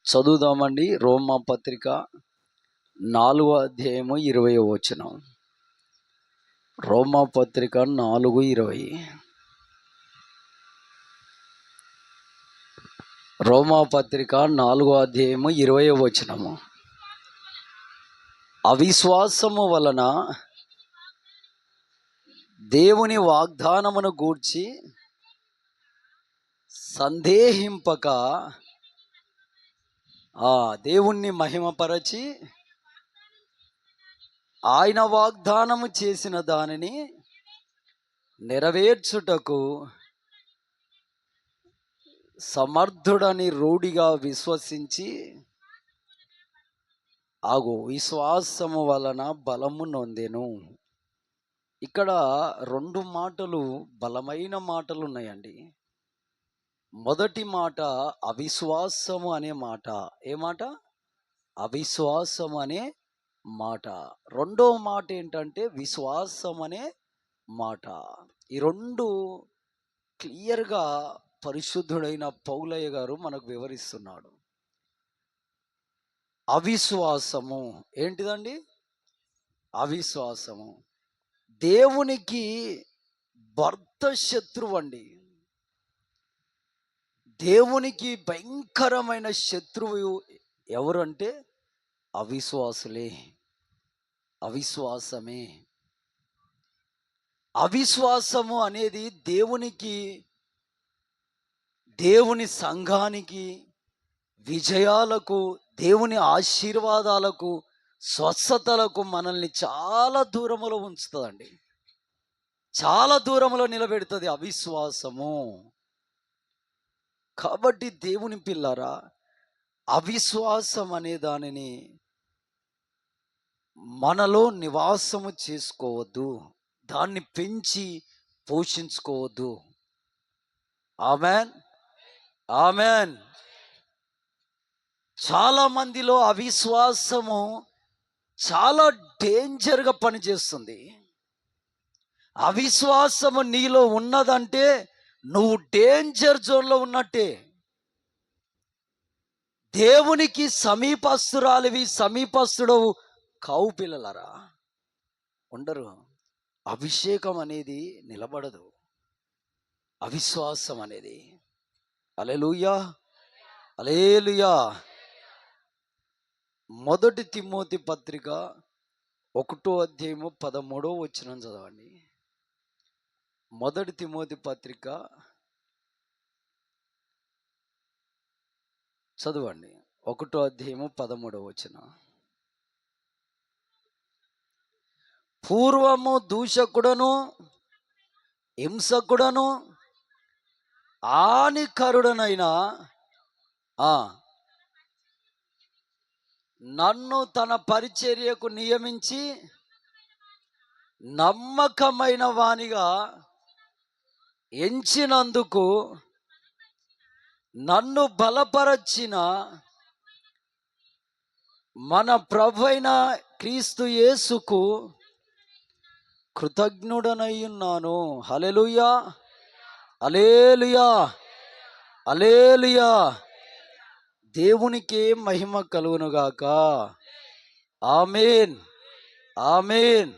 చదువుదామండి. రోమా పత్రిక 4వ అధ్యాయము 20వ వచనం. రోమా పత్రిక 4:20. రోమా పత్రిక 4వ అధ్యాయము 20వ వచనము. అవిశ్వాసము వలన దేవుని వాగ్దానమును గూర్చి సందేహింపక దేవుణ్ణి మహిమపరచి ఆయన వాగ్దానము చేసిన దానిని నెరవేర్చుటకు సమర్థుడని రూఢిగా విశ్వసించి విశ్వాసము వలన బలము నొందెను. ఇక్కడ రెండు మాటలు, బలమైన మాటలు ఉన్నాయండి. మొదటి మాట అవిశ్వాసము అనే మాట. ఏ మాట? అవిశ్వాసం అనే మాట. రెండో మాట ఏంటంటే విశ్వాసం అనే మాట. ఈ రెండు క్లియర్గా పరిశుద్ధుడైన పౌలయ్య గారు మనకు వివరిస్తున్నాడు. అవిశ్వాసము ఏంటిదండి? అవిశ్వాసము దేవునికి భర్త శత్రువు అండి. దేవునికి భయంకరమైన శత్రువు ఎవరు అంటే అవిశ్వాసులే, అవిశ్వాసమే. అవిశ్వాసము అనేది దేవుని సంఘానికి, విజయాలకు, దేవుని ఆశీర్వాదాలకు, స్వస్థతలకు మనల్ని చాలా దూరములో ఉంచుతుందండి. చాలా దూరంలో నిలబెడుతుంది అవిశ్వాసము. కాబట్టి దేవుని పిల్లరా, అవిశ్వాసం అనే దానిని మనలో నివాసము చేసుకోవద్దు, దాన్ని పెంచి పోషించుకోవద్దు. Amen, amen. చాలా మందిలో అవిశ్వాసము చాలా డేంజర్గా పనిచేస్తుంది. అవిశ్వాసము నీలో ఉన్నదంటే నువ్వు డేంజర్ జోన్లో ఉన్నట్టే. దేవునికి సమీపస్తురాలివి, సమీపస్తుడవు కావు పిల్లలరా, ఉండరు. అభిషేకం అనేది నిలబడదు, అవిశ్వాసం అనేది. హల్లెలూయా, హల్లెలూయా. మొదటి తిమోతి పత్రిక 1వ అధ్యాయము 13వ వచనం చదవండి. మొదటి తిమోతి పత్రిక చదవండి, 1వ అధ్యాయము 13వ వచనం. పూర్వము దూషకుడను, హింసకుడను, హానికరుడనైన నన్ను తన పరిచర్యకు నియమించి నమ్మకమైన వానిగా ఎంచినందుకు నన్ను బలపరచిన మన ప్రభువైన క్రీస్తు యేసుకు కృతజ్ఞుడనయ్యున్నాను. హల్లెలూయా, హల్లెలూయా, హల్లెలూయా. దేవునికే మహిమ కలుగునుగాక. ఆమేన్, ఆమేన్.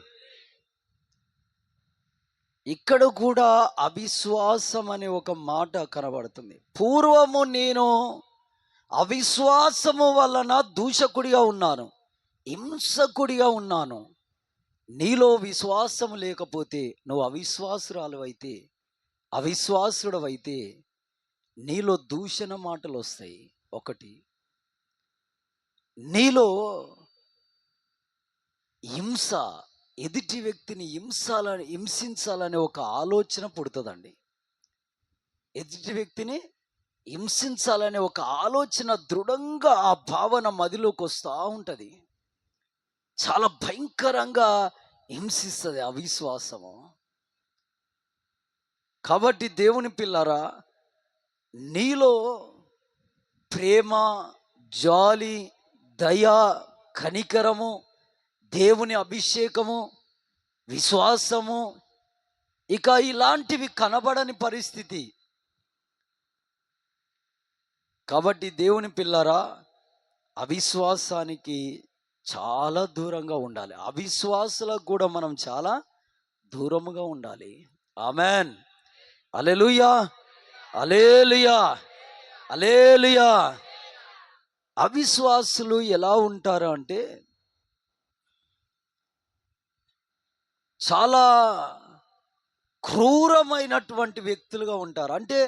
ఇక్కడ కూడా అవిశ్వాసం అనే ఒక మాట కనబడుతుంది. పూర్వము నేను అవిశ్వాసము వలన దూషకుడిగా ఉన్నాను, హింసకుడిగా ఉన్నాను. నీలో విశ్వాసము లేకపోతే, నువ్వు అవిశ్వాసురాలువైతే, అవిశ్వాసుడవైతే నీలో దూషణ మాటలు వస్తాయి. ఒకటి, నీలో హింస, ఎదుటి వ్యక్తిని హింసించాలనే ఒక ఆలోచన పుడుతుందండి. ఎదుటి వ్యక్తిని హింసించాలనే ఒక ఆలోచన దృఢంగా ఆ భావన మదిలోకి వస్తూ ఉంటుంది. చాలా భయంకరంగా హింసిస్తుంది అవిశ్వాసము. కాబట్టి దేవుని పిల్లరా, నీలో ప్రేమ, జాలి, దయ, కనికరము, దేవుని అభిషేకము, విశ్వాసము, ఇక ఇలాంటివి కనబడని పరిస్థితి. కాబట్టి దేవుని పిల్లరా, అవిశ్వాసానికి చాలా దూరంగా ఉండాలి. అవిశ్వాసులకు కూడా మనం చాలా దూరముగా ఉండాలి. ఆమెన్. హల్లెలూయా, హల్లెలూయా, హల్లెలూయా. అవిశ్వాసులు ఎలా ఉంటారు అంటే చాలా క్రూరమైనటువంటి వ్యక్తులుగా ఉంటారు. అంటే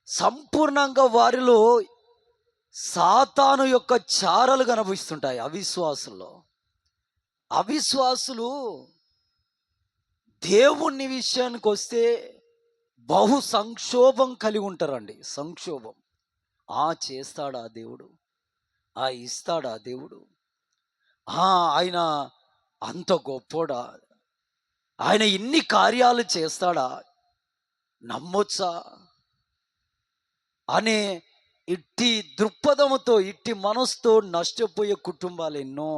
సంపూర్ణంగా వారిలో సాతాను యొక్క చారలు కనిపిస్తుంటాయి అవిశ్వాసుల్లో. అవిశ్వాసులు దేవుని విషయానికి వస్తే బహు సంక్షోభం కలిగి ఉంటారండి. సంక్షోభం. చేస్తాడా దేవుడు, ఇస్తాడా దేవుడు, ఆయన అంత గొప్పోడా, ఆయన ఇన్ని కార్యాలు చేస్తాడా, నమ్మొచ్చా అనే ఇట్టి దృక్పథముతో, ఇట్టి మనసుతో నష్టపోయే కుటుంబాలు ఎన్నో.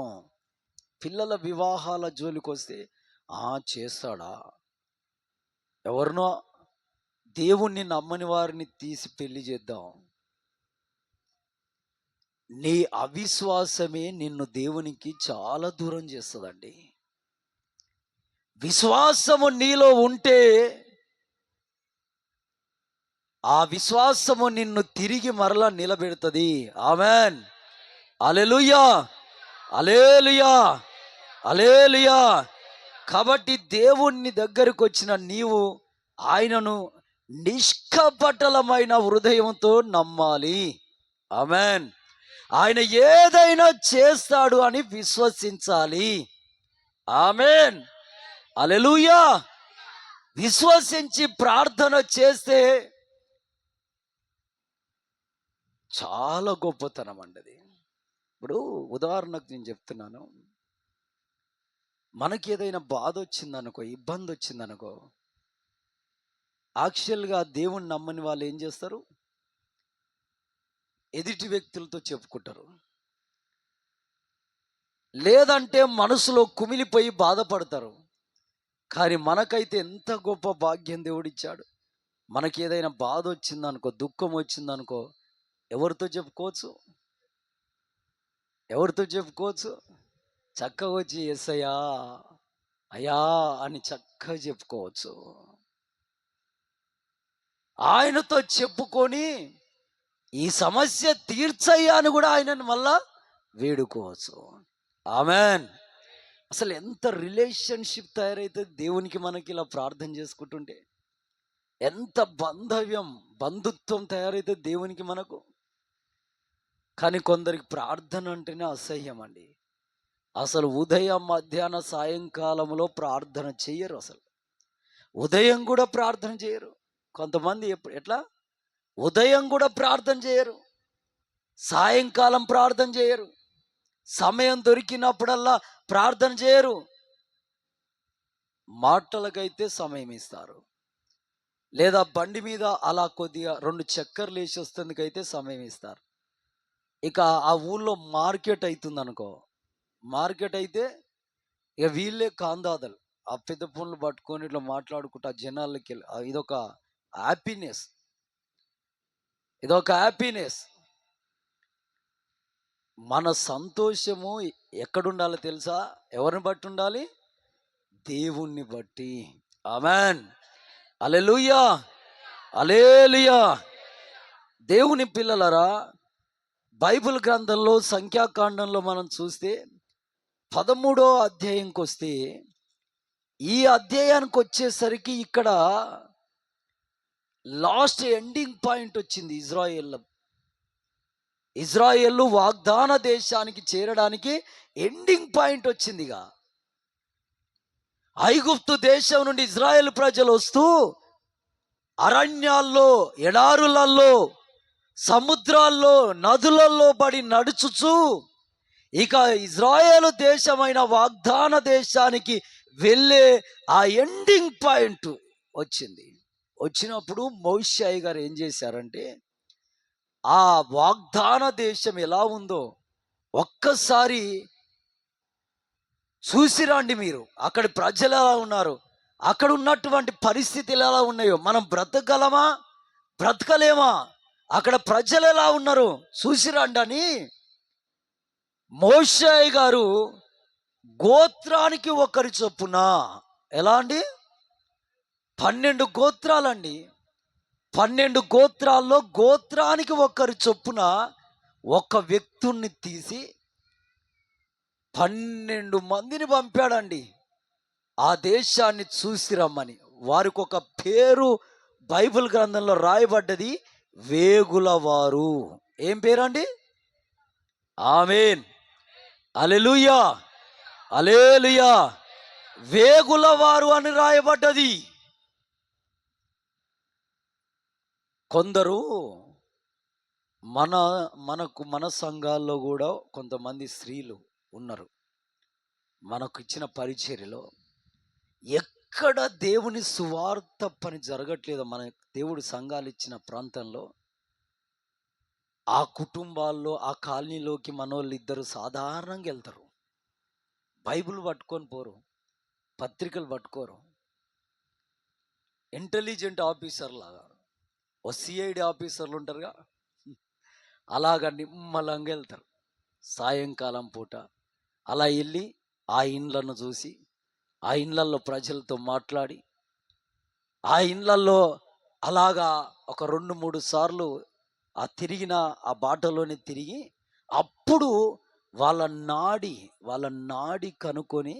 పిల్లల వివాహాల జోలికి వస్తే చేస్తాడా, ఎవరినో దేవుణ్ణి నమ్మని వారిని తీసి పెళ్లి చేద్దాం. నీ అవిశ్వాసమే నిన్ను దేవునికి చాలా దూరం చేస్తుందండి. విశ్వాసము నీలో ఉంటే ఆ విశ్వాసము నిన్ను తిరిగి మరలా నిలబెడుతుంది. ఆమెన్. హల్లెలూయా, హల్లెలూయా, హల్లెలూయా. కాబట్టి దేవుని దగ్గరకు వచ్చిన నీవు ఆయనను నిష్కపటలమైన హృదయంతో నమ్మాలి. ఆమెన్. ఆయన ఏదైనా చేస్తాడు అని విశ్వసించాలి. ఆమెన్. హల్లెలూయా. విశ్వసించి ప్రార్థన చేస్తే చాలా గొప్పతనం అండి అది. ఇప్పుడు ఉదాహరణకు నేను చెప్తున్నాను, మనకి ఏదైనా బాధ వచ్చిందనుకో, ఇబ్బంది వచ్చిందనుకో, యాక్చువల్గా దేవుణ్ణి నమ్మని వాళ్ళు ఏం చేస్తారు, ఎదుటి వ్యక్తులతో చెప్పుకుంటారు, లేదంటే మనసులో కుమిలిపోయి బాధపడతారు. కానీ మనకైతే ఎంత గొప్ప భాగ్యం దేవుడిచ్చాడు. మనకి ఏదైనా బాధ వచ్చిందనుకో, దుఃఖం వచ్చిందనుకో, ఎవరితో చెప్పుకోవచ్చు, ఎవరితో చెప్పుకోవచ్చు, చక్కగా వచ్చి యేసయ్యా అయ్యా అని చక్కగా చెప్పుకోవచ్చు. ఆయనతో చెప్పుకొని ఈ సమస్య తీర్చయ్యా అని కూడా ఆయనను మళ్ళా వేడుకోవచ్చు. ఆమెన్. అసలు ఎంత రిలేషన్షిప్ తయారైతే దేవునికి మనకి ఇలా ప్రార్థన చేసుకుంటుంటే, ఎంత బంధుత్వం తయారైతే దేవునికి మనకు. కానీ కొందరికి ప్రార్థన అంటేనే అసహ్యం అండి. అసలు ఉదయం, మధ్యాహ్న, సాయంకాలంలో ప్రార్థన చెయ్యరు. అసలు ఉదయం కూడా ప్రార్థన చేయరు. కొంతమంది ఎట్లా ఉదయం కూడా ప్రార్థన చేయరు, సాయంకాలం ప్రార్థన చేయరు, సమయం దొరికినప్పుడల్లా ప్రార్థన చేయరు. మాటలకైతే సమయం ఇస్తారు, లేదా బండి మీద అలా కొద్దిగా 2 చక్కర్లు వేసి వస్తుందికైతే సమయం ఇస్తారు. ఇక ఆ ఊళ్ళో మార్కెట్ అవుతుంది అనుకో, మార్కెట్ అయితే ఇక వీళ్ళే కాందాదలు ఆ పెద్ద ఫోన్లు పట్టుకొని ఇట్లా మాట్లాడుకుంటా జనాలకి వెళ్ళి, ఇదొక హ్యాపీనెస్, ఇదొక హ్యాపీనెస్. మన సంతోషము ఎక్కడుండాలో తెలుసా? ఎవరిని బట్టి ఉండాలి? దేవుణ్ణి బట్టి. ఆమెన్. హల్లెలూయా, హల్లెలూయా. దేవుని పిల్లలరా, బైబిల్ గ్రంథంలో సంఖ్యాకాండంలో మనం చూస్తే 13వ అధ్యాయంకి వస్తే, ఈ అధ్యాయానికి వచ్చేసరికి ఇక్కడ లాస్ట్ ఎండింగ్ పాయింట్ వచ్చింది. ఇజ్రాయేలు వాగ్దాన దేశానికి చేరడానికి ఎండింగ్ పాయింట్ వచ్చింది. ఇక ఐగుప్తు దేశం నుండి ఇజ్రాయేల్ ప్రజలు వస్తూ అరణ్యాల్లో, ఎడారులలో, సముద్రాల్లో, నదులలో పడి నడుచుచు ఇక ఇజ్రాయేలు దేశమైన వాగ్దాన దేశానికి వెళ్ళే ఆ ఎండింగ్ పాయింట్ వచ్చింది. వచ్చినప్పుడు మోషే గారు ఏం చేశారంటే, ఆ వాగ్దాన దేశం ఎలా ఉందో ఒక్కసారి చూసిరండి. మీరు అక్కడి ప్రజలు ఎలా ఉన్నారు, అక్కడ ఉన్నటువంటి పరిస్థితులు ఎలా ఉన్నాయో, మనం బ్రతకగలమా, బ్రతకలేమా, అక్కడ ప్రజలు ఎలా ఉన్నారు చూసిరండి అని మోషే గారు గోత్రానికి ఒకరి చొప్పున, ఎలా అండి, 12 గోత్రాలండి. 12 గోత్రాల్లో గోత్రానికి ఒకరి చొప్పున ఒక వ్యక్తుణ్ణి తీసి 12 మందిని పంపాడండి ఆ దేశాన్ని చూసి రమ్మని. వారికి ఒక పేరు బైబిల్ గ్రంథంలో రాయబడ్డది, వేగులవారు. ఏం పేరండి? ఆమేన్, హల్లెలూయా, హల్లెలూయా. వేగులవారు అని రాయబడ్డది. కొందరు మన సంఘాల్లో కూడా కొంతమంది స్త్రీలు ఉన్నారు. మనకు ఇచ్చిన పరిచర్యలో ఎక్కడ దేవుని సువార్త పని జరగట్లేదు, మన దేవుడు సంఘాలు ఇచ్చిన ప్రాంతంలో, ఆ కుటుంబాల్లో ఆ కాలనీలోకి మనోళ్ళు ఇద్దరు సాధారణంగా వెళ్తారు. బైబిల్ పట్టుకొని పోరు, పత్రికలు పట్టుకోరు. ఇంటెలిజెంట్ ఆఫీసర్ లాగా, ఓ సిఐడి ఆఫీసర్లు ఉంటారుగా, అలాగా నిమ్మలంగా వెళ్తారు. సాయంకాలం పూట అలా వెళ్ళి ఆ ఇండ్లను చూసి, ఆ ఇండ్లల్లో ప్రజలతో మాట్లాడి, ఆ ఇండ్లల్లో అలాగా ఒక 2-3 సార్లు ఆ తిరిగిన ఆ బాటలోనే తిరిగి, అప్పుడు వాళ్ళ నాడి కనుక్కొని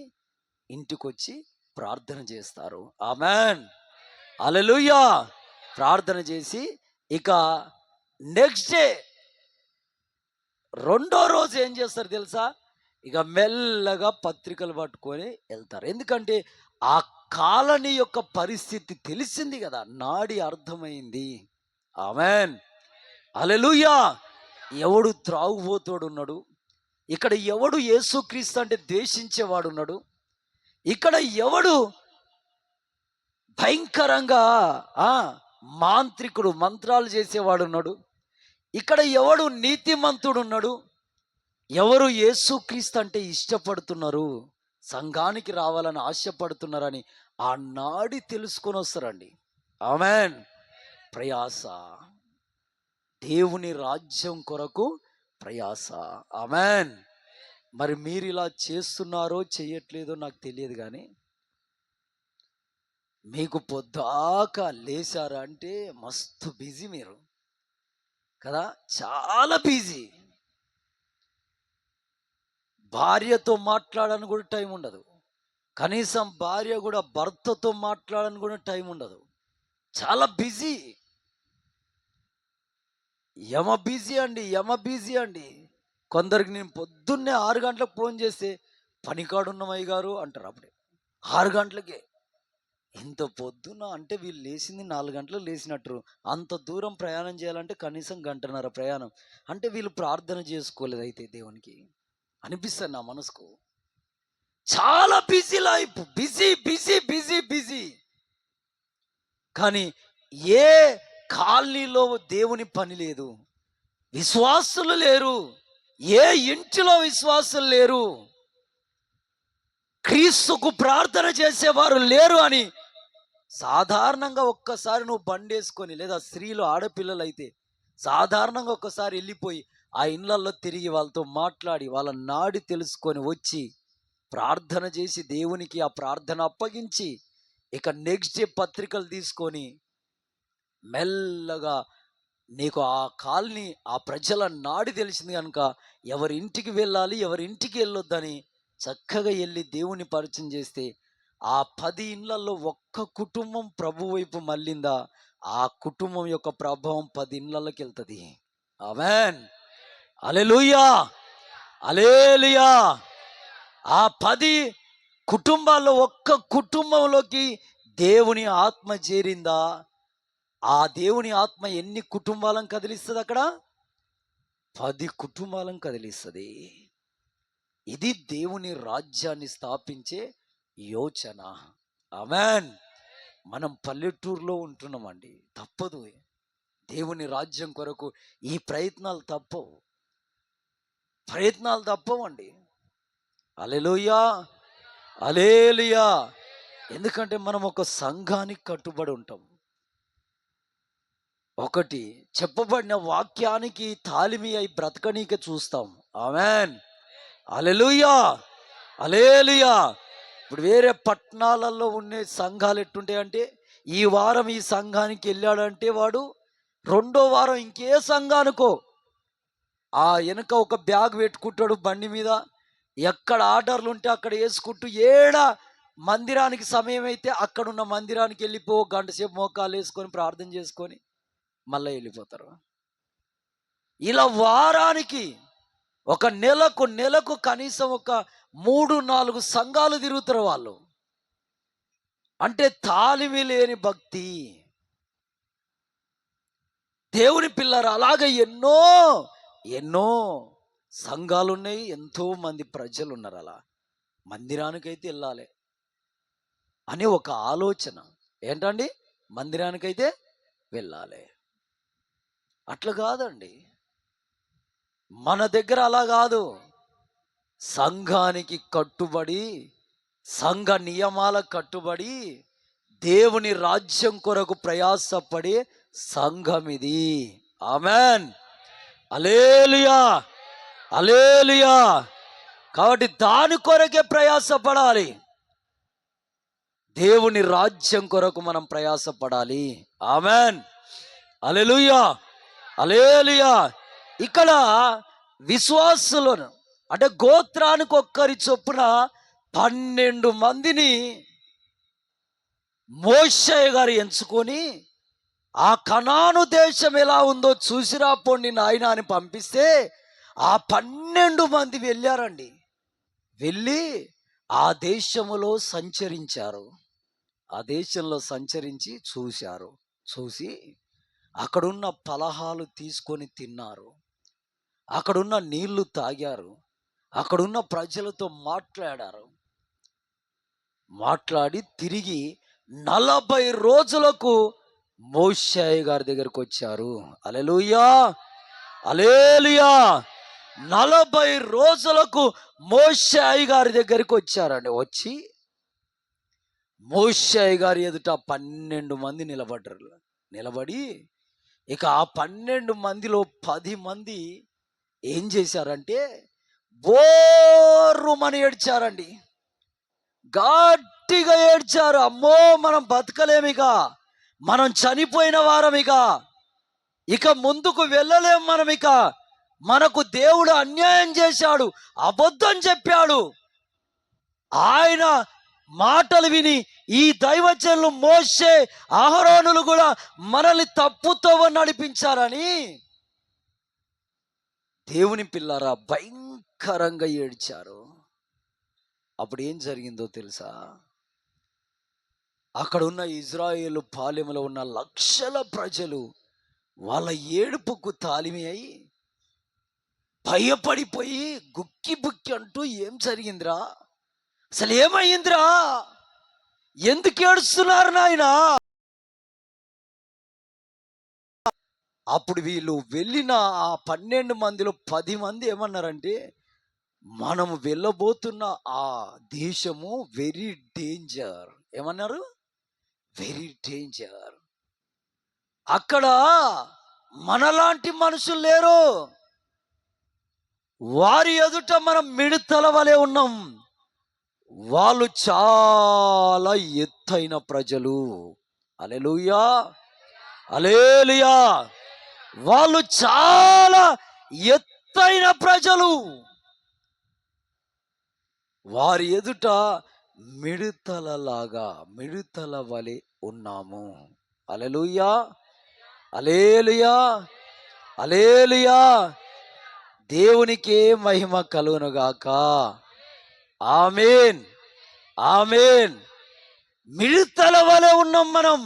ఇంటికొచ్చి ప్రార్థన చేస్తారు. ఆమేన్, హల్లెలూయా. ప్రార్థన చేసి ఇక నెక్స్ట్ డే రెండో రోజు ఏం చేస్తారు తెలుసా? ఇక మెల్లగా పత్రికలు పట్టుకొని వెళ్తారు. ఎందుకంటే ఆ కాలనీ యొక్క పరిస్థితి తెలిసింది కదా, నాడి అర్థమైంది. ఆమేన్, హల్లెలూయా. ఎవడు త్రాగుబోతోడు ఉన్నాడు, ఇక్కడ ఎవడు యేసుక్రీస్తు అంటే ద్వేషించేవాడు ఉన్నాడు, ఇక్కడ ఎవడు భయంకరంగా ఆ మాంత్రికుడు మంత్రాలు చేసేవాడు ఉన్నాడు, ఇక్కడ ఎవడు నీతిమంతుడు ఉన్నాడు, ఎవరు యేసుక్రీస్తు అంటే ఇష్టపడుతున్నారు, సంఘానికి రావాలని ఆశపడుతున్నారని ఆ నాడి తెలుసుకొని వస్తారండి. ఆమేన్. ప్రయాస, దేవుని రాజ్యం కొరకు ప్రయాస. ఆమేన్. మరి మీరు ఇలా చేస్తున్నారో చేయట్లేదో నాకు తెలియదు, కానీ మీకు పొద్దాక లేచారా అంటే మస్తు బిజీ మీరు కదా, చాలా బిజీ. భార్యతో మాట్లాడని కూడా టైం ఉండదు, కనీసం భార్య కూడా భర్తతో మాట్లాడని కూడా టైం ఉండదు. చాలా బిజీ, బిజీ అండి. కొందరికి నేను పొద్దున్నే 6 గంటలకు ఫోన్ చేస్తే పనికాడున్నామయ్య గారు అంటారు. అప్పుడే 6 గంటలకే. ఇంత పొద్దున అంటే వీళ్ళు లేచింది 4 గంటలకు లేచినట్టు, అంత దూరం ప్రయాణం చేయాలంటే కనీసం గంటన్నర ప్రయాణం. అంటే వీళ్ళు ప్రార్థన చేసుకోలేదు అయితే దేవునికి అనిపిస్తుంది నా మనసుకు. చాలా busy life, busy busy busy busy. కానీ ఏ కాలనీలో దేవుని పని లేదు, విశ్వాసులు లేరు, ఏ ఇంటిలో విశ్వాసులు లేరు, క్రీస్తుకు ప్రార్థన చేసేవారు లేరు అని సాధారణంగా ఒక్కసారి నువ్వు బండేసుకొని, లేదా స్త్రీలు ఆడపిల్లలు అయితే సాధారణంగా ఒక్కసారి వెళ్ళిపోయి ఆ ఇళ్ళల్లో తిరిగి వాళ్ళతో మాట్లాడి వాళ్ళ నాడి తెలుసుకొని వచ్చి ప్రార్థన చేసి దేవునికి ఆ ప్రార్థన అప్పగించి ఇక నెక్స్ట్ డే పత్రికలు తీసుకొని మెల్లగా నీకు ఆ కాలనీ ఆ ప్రజల నాడి తెలిసింది కనుక ఎవరి ఇంటికి వెళ్ళాలి ఎవరి ఇంటికి వెళ్ళొద్దని చక్కగా వెళ్ళి దేవుని పరిచయం చేస్తే ఆ 10 ఇళ్లలో ఒక్క కుటుంబం ప్రభు వైపు మళ్ళిందా, ఆ కుటుంబం యొక్క ప్రభావం 10 ఇళ్లలోకి వెళ్తుంది. ఆమేన్, హల్లెలూయా, హల్లెలూయా. ఆ 10 కుటుంబాల్లో ఒక్క కుటుంబంలోకి దేవుని ఆత్మ చేరిందా, ఆ దేవుని ఆత్మ ఎన్ని కుటుంబాలను కదిలిస్తుంది అక్కడ? 10 కుటుంబాలను కదిలిస్తుంది. ఇది దేవుని రాజ్యాన్ని స్థాపించే యోచన. ఆమేన్. మనం పల్లెటూరులో ఉంటున్నామండి, తప్పదు. దేవుని రాజ్యం కొరకు ఈ ప్రయత్నాలు తప్పవండి. హల్లెలూయా, హల్లెలూయా. ఎందుకంటే మనం ఒక సంఘానికి కట్టుబడి ఉంటాం. ఒకటి చెప్పబడిన వాక్యానికి తాలిమి అయి బ్రతకనీక చూస్తాం. ఆమేన్. హల్లెలూయా, హల్లెలూయా. ఇప్పుడు వేరే పట్టణాలలో ఉండే సంఘాలు ఎట్టుంటాయంటే, ఈ వారం ఈ సంఘానికి వెళ్ళాడంటే వాడు రెండో వారం ఇంకే సంఘానికో ఆ వెనక ఒక బ్యాగ్ పెట్టుకుంటాడు బండి మీద, ఎక్కడ ఆర్డర్లు ఉంటే అక్కడ వేసుకుంటూ మందిరానికి సమయం అయితే అక్కడున్న మందిరానికి వెళ్ళిపో, గంట సేపు మోకాలు వేసుకొని ప్రార్థన చేసుకొని మళ్ళీ వెళ్ళిపోతారు. ఇలా వారానికి ఒక నెలకు కనీసం ఒక 3-4 సంఘాలు తిరుగుతారు వాళ్ళు. అంటే తాలిమి లేని భక్తి. దేవుని పిల్లలు అలాగే ఎన్నో ఎన్నో సంఘాలు ఉన్నాయి, ఎంతో మంది ప్రజలు ఉన్నారు. అలా మందిరానికైతే వెళ్ళాలి అని ఒక ఆలోచన. ఏంటండి, మందిరానికైతే వెళ్ళాలి. అట్లా కాదండి, మన దగ్గర అలా కాదు. సంఘానికి కట్టుబడి, సంఘ నియమాలకు కట్టుబడి, దేవుని రాజ్యం కొరకు ప్రయాసపడే సంఘం ఇది. ఆమెన్, హల్లెలూయా, హల్లెలూయా. కాబట్టి దాని కొరకే ప్రయాసపడాలి. దేవుని రాజ్యం కొరకు మనం ప్రయాసపడాలి. ఆమెన్, హల్లెలూయా, హల్లెలూయా. ఇక్కడ విశ్వాసులను అంటే గోత్రానికి ఒక్కరి చొప్పున 12 మందిని మోషే గారు ఎంచుకొని, ఆ కనాను దేశం ఎలా ఉందో చూసిరా పొండి నాయన అని పంపిస్తే ఆ 12 మంది వెళ్ళారండి. వెళ్ళి ఆ దేశములో సంచరించారు. ఆ దేశంలో సంచరించి చూశారు. చూసి అక్కడున్న ఫలహాలు తీసుకొని తిన్నారు, అక్కడున్న నీళ్లు తాగారు, అక్కడున్న ప్రజలతో మాట్లాడి తిరిగి 40 రోజులకు మోషే గారి దగ్గరకు వచ్చారు. హల్లెలూయా, హల్లెలూయా. 40 రోజులకు మోషే గారి దగ్గరికి వచ్చారండి. వచ్చి మోషే గారి ఎదుట 12 మంది నిలబడ్డారు. నిలబడి ఇక ఆ 12 మందిలో 10 మంది ఏం చేశారంటే బోర్రుమని ఏడ్చారండి. గట్టిగా ఏడ్చారు. అమ్మో, మనం బతకలేమిక, మనం చనిపోయిన వారం, ఇక ముందుకు వెళ్ళలేం మనం, మనకు దేవుడు అన్యాయం చేశాడు, అబద్ధం చెప్పాడు. ఆయన మాటలు విని ఈ దైవజనులు మోషే అహరోనులు కూడా మనల్ని తప్పుతో నడిపించారని దేవుని పిల్లరా భయంకరంగా ఏడ్చారు. అప్పుడు ఏం జరిగిందో తెలుసా? అక్కడ ఉన్న ఇజ్రాయేలు పాలెంలో ఉన్న లక్షల ప్రజలు వాళ్ళ ఏడుపుకు తాలిమి అయి భయపడిపోయి గుక్కి బుక్కి అంటూ, ఏం జరిగిందిరా, అసలు ఏమైందిరా, ఎందుకు ఏడుస్తున్నారు నాయనా? అప్పుడు వీళ్ళు వెళ్ళిన ఆ 12 మందిలో 10 మంది ఏమన్నారంటే, మనము వెళ్ళబోతున్న ఆ దేశము వెరీ డేంజర్. ఏమన్నారు? Very danger. అక్కడ మనలాంటి మనుషులు లేరు, వారి ఎదుట మనం మిడతల వలె ఉన్నాం, వాళ్ళు చాలా ఎత్తైన ప్రజలు. హల్లెలూయా, హల్లెలూయా. వాళ్ళు చాలా ఎత్తైన ప్రజలు, వారి ఎదుట మిడతల వలె ఉన్నాము. హల్లెలూయా, హల్లెలూయా, హల్లెలూయా. దేవునికే మహిమ కలుగునుగాక. ఆమేన్, ఆమేన్. మిడతల వలె ఉన్నాం మనం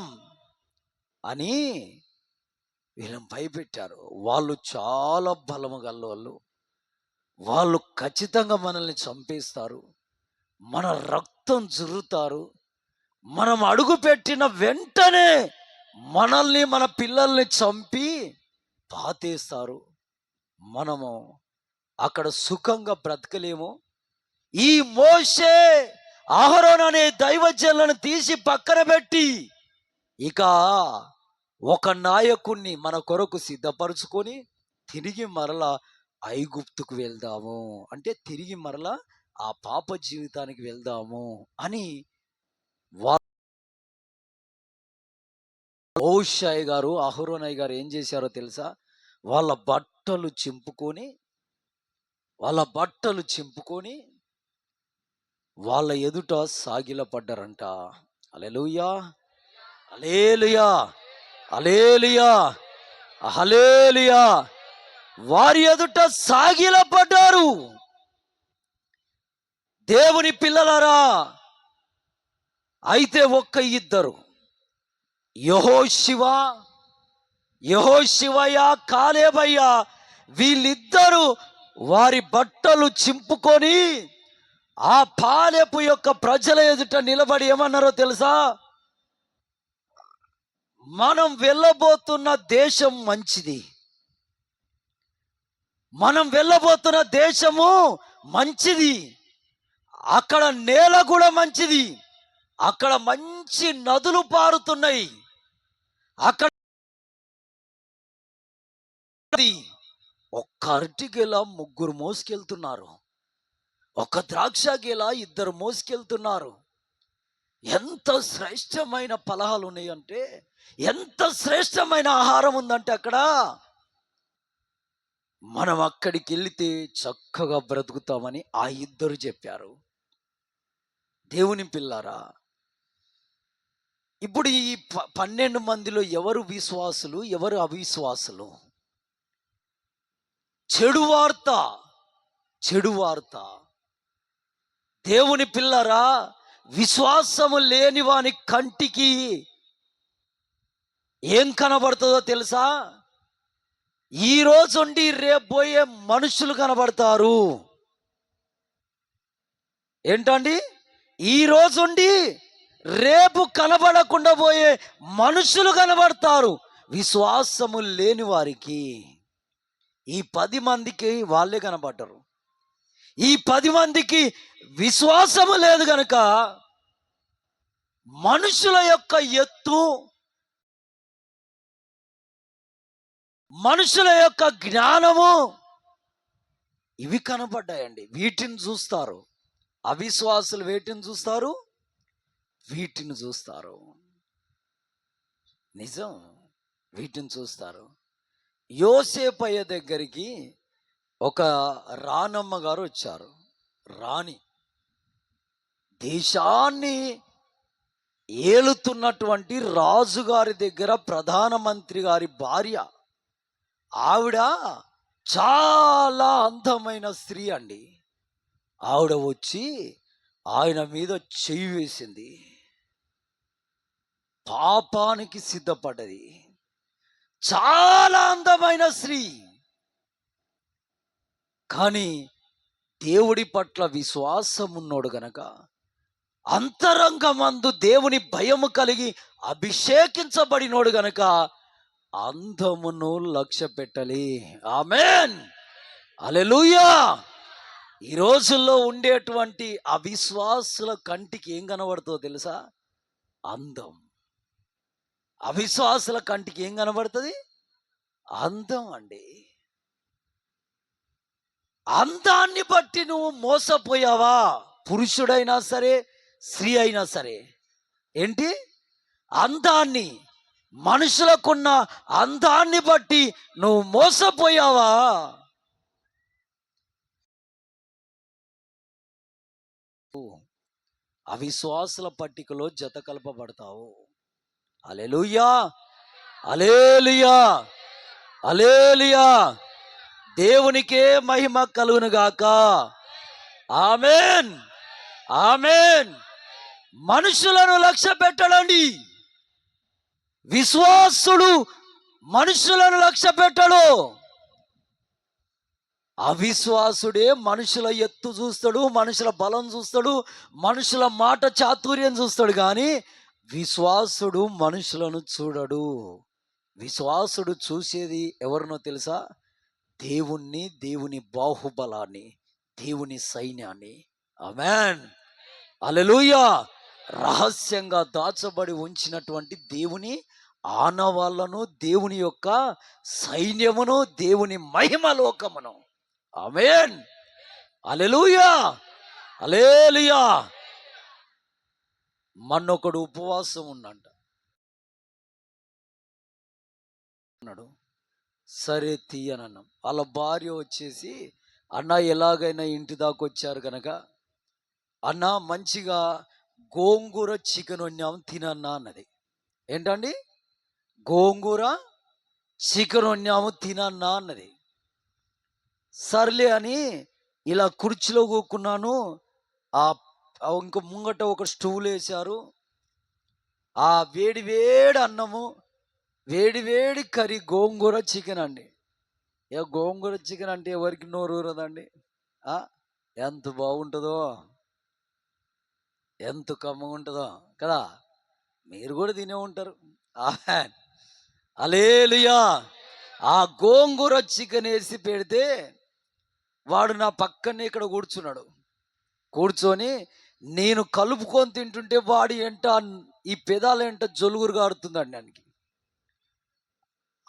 అని వీళ్ళని భయపెట్టారు. వాళ్ళు చాలా బలము గల్లోళ్ళు, వాళ్ళు ఖచ్చితంగా మనల్ని చంపేస్తారు, మన రక్తం జుర్రుతారు, మనం అడుగు పెట్టిన వెంటనే మనల్ని మన పిల్లల్ని చంపి పాతేస్తారు, మనము అక్కడ సుఖంగా బ్రతకలేము. ఈ మోషే అహరోను అనే దైవజనులను తీసి పక్కన పెట్టి ఇక ఒక నాయకుణ్ణి మన కొరకు సిద్ధపరుచుకొని తిరిగి మరలా ఐగుప్తుకు వెళ్దాము, అంటే తిరిగి మరలా ఆ పాప జీవితానికి వెళ్దాము అని హోషాయి గారు, అహరోనయ్య గారు ఏం చేశారో తెలుసా? వాళ్ళ బట్టలు చింపుకొని వాళ్ళ ఎదుట సాగిలపడ్డారంట. హల్లెలూయా, హల్లెలూయా, హల్లెలూయా, హల్లెలూయా. వారి ఎదుట సాగిలపడ్డారు. దేవుని పిల్లలారా, అయితే ఒక్క ఇద్దరు, యెహోషువ కాలేబయ్య, వీళ్ళిద్దరూ వారి బట్టలు చింపుకొని ఆ పాలెపు యొక్క ప్రజల ఎదుట నిలబడి ఏమన్నారో తెలుసా? మనం వెళ్ళబోతున్న దేశం మంచిది, మనం వెళ్ళబోతున్న దేశము మంచిది, అక్కడ నేల కూడా మంచిది, అక్కడ మంచి నదులు పారుతున్నాయి, అక్కడ ఒక్క అరటి గెల ముగ్గురు మోసుకెళ్తున్నారు, ఒక ద్రాక్ష గెల ఇద్దరు మోసుకెళ్తున్నారు. ఎంత శ్రేష్టమైన ఫలాలు ఉన్నాయంటే, ఎంత శ్రేష్టమైన ఆహారం ఉందంటే అక్కడ, మనం అక్కడికి వెళితే చక్కగా బ్రతుకుతామని ఆ ఇద్దరు చెప్పారు. దేవుని పిల్లారా, ఇప్పుడు ఈ 12 మందిలో ఎవరు విశ్వాసులు, ఎవరు అవిశ్వాసులు? చెడు వార్త. దేవుని పిల్లరా, విశ్వాసము లేని వాని కంటికి ఏం కనబడుతుందో తెలుసా? ఈ రోజుండి రేపు పోయే మనుషులు కనబడతారు. ఏంటండి? ఈ రోజుండి రేపు కనబడకుండా పోయే మనుషులు కనబడతారు. విశ్వాసము లేని వారికి ఈ 10 మందికి వాళ్ళే కనబడ్డారు. ఈ 10 మందికి విశ్వాసము లేదు గనుక మనుషుల యొక్క ఎత్తు, మనుషుల యొక్క జ్ఞానము ఇవి కనబడ్డాయండి. వీటిని చూస్తారు. అవిశ్వాసులు వేటిని చూస్తారు? వీటిని చూస్తారు. నిజం, వీటిని చూస్తారు. యోసేపయ్య దగ్గరికి ఒక రాణమ్మ గారు వచ్చారు. రాణి, దేశాన్ని ఏలుతున్నటువంటి రాజుగారి దగ్గర ప్రధానమంత్రి గారి భార్య. ఆవిడ చాలా అందమైన స్త్రీ అండి. ఆవిడ వచ్చి ఆయన మీద చెయ్యి వేసింది. పాపానికి సిద్ధపడ్డది. చాలా అందమైన స్త్రీ, కానీ దేవుడి పట్ల విశ్వాసం ఉన్నోడు గనక, అంతరంగమందు దేవుని భయము కలిగి అభిషేకించబడినోడు గనక అందమును లక్ష్య పెట్టాలి. ఆమేన్, హల్లెలూయా. ఈ రోజుల్లో ఉండేటువంటి అవిశ్వాసుల కంటికి ఏం కనబడుతుందో తెలుసా? అందం. అవిశ్వాసుల కంటికి ఏం కనబడుతుంది? అందం అండి. అందాన్ని బట్టి నువ్వు మోసపోయావా? పురుషుడైనా సరే, స్త్రీ అయినా సరే. ఏంటి? అందాన్ని, మనుషులకున్న అందాన్ని బట్టి నువ్వు మోసపోయావా? అవిశ్వాసుల పట్టికలో జత కలపబడతావు. హల్లెలూయా, హల్లెలూయా, హల్లెలూయా. దేవునికే మహిమ కలుగును గాక. ఆమేన్, ఆమేన్. మనుషులను లక్ష్య పెట్టడండి. విశ్వాసుడు మనుషులను లక్ష్య పెట్టడు. అవిశ్వాసుడే మనుషుల ఎత్తు చూస్తాడు, మనుషుల బలం చూస్తాడు, మనుషుల మాట చాతుర్యం చూస్తాడు. కానీ విశ్వాసుడు మనుషులను చూడడు. విశ్వాసుడు చూసేది ఎవరినో తెలుసా? దేవుణ్ణి, దేవుని బాహుబలాన్ని, దేవుని సైన్యాన్ని. ఆమేన్, హల్లెలూయా. రహస్యంగా దాచబడి ఉంచినటువంటి దేవుని ఆనవాళ్లను, దేవుని యొక్క సైన్యమును, దేవుని మహిమ లోకమును. ఆమేన్. హల్లెలూయా, హల్లెలూయా. మొన్నొకడు ఉపవాసం ఉన్నాడు. సరే తీయనన్నాం. వాళ్ళ భార్య వచ్చేసి, అన్న ఎలాగైనా ఇంటి దాకా వచ్చారు కనుక అన్న మంచిగా గోంగూర చికెన్ వండాం తినన్నా అన్నది. ఏంటండి? గోంగూర చికెన్ వండాము తినన్నా అన్నది. సర్లే అని ఇలా కుర్చీలో కూకున్నాను. ఆ ఇంక ముంగట ఒక స్టూల్ వేశారు. ఆ వేడి వేడి అన్నము, వేడి వేడి కర్రీ, గోంగూర చికెన్ అండి. గోంగూర చికెన్ అంటే ఎవరికి నోరు ఊరదండి? ఎంత బాగుంటుందో, ఎంత కమ్మగా ఉంటుందో కదా. మీరు కూడా తినే ఉంటారు. ఆమేన్, హల్లెలూయా. ఆ గోంగూర చికెన్ వేసి పెడితే వాడు నా పక్కనే ఇక్కడ కూర్చున్నాడు. కూర్చొని నేను కలుపుకొని తింటుంటే వాడి ఎంట ఈ పెదాల ఎంట జొలుగురు గారుతుందండి దానికి.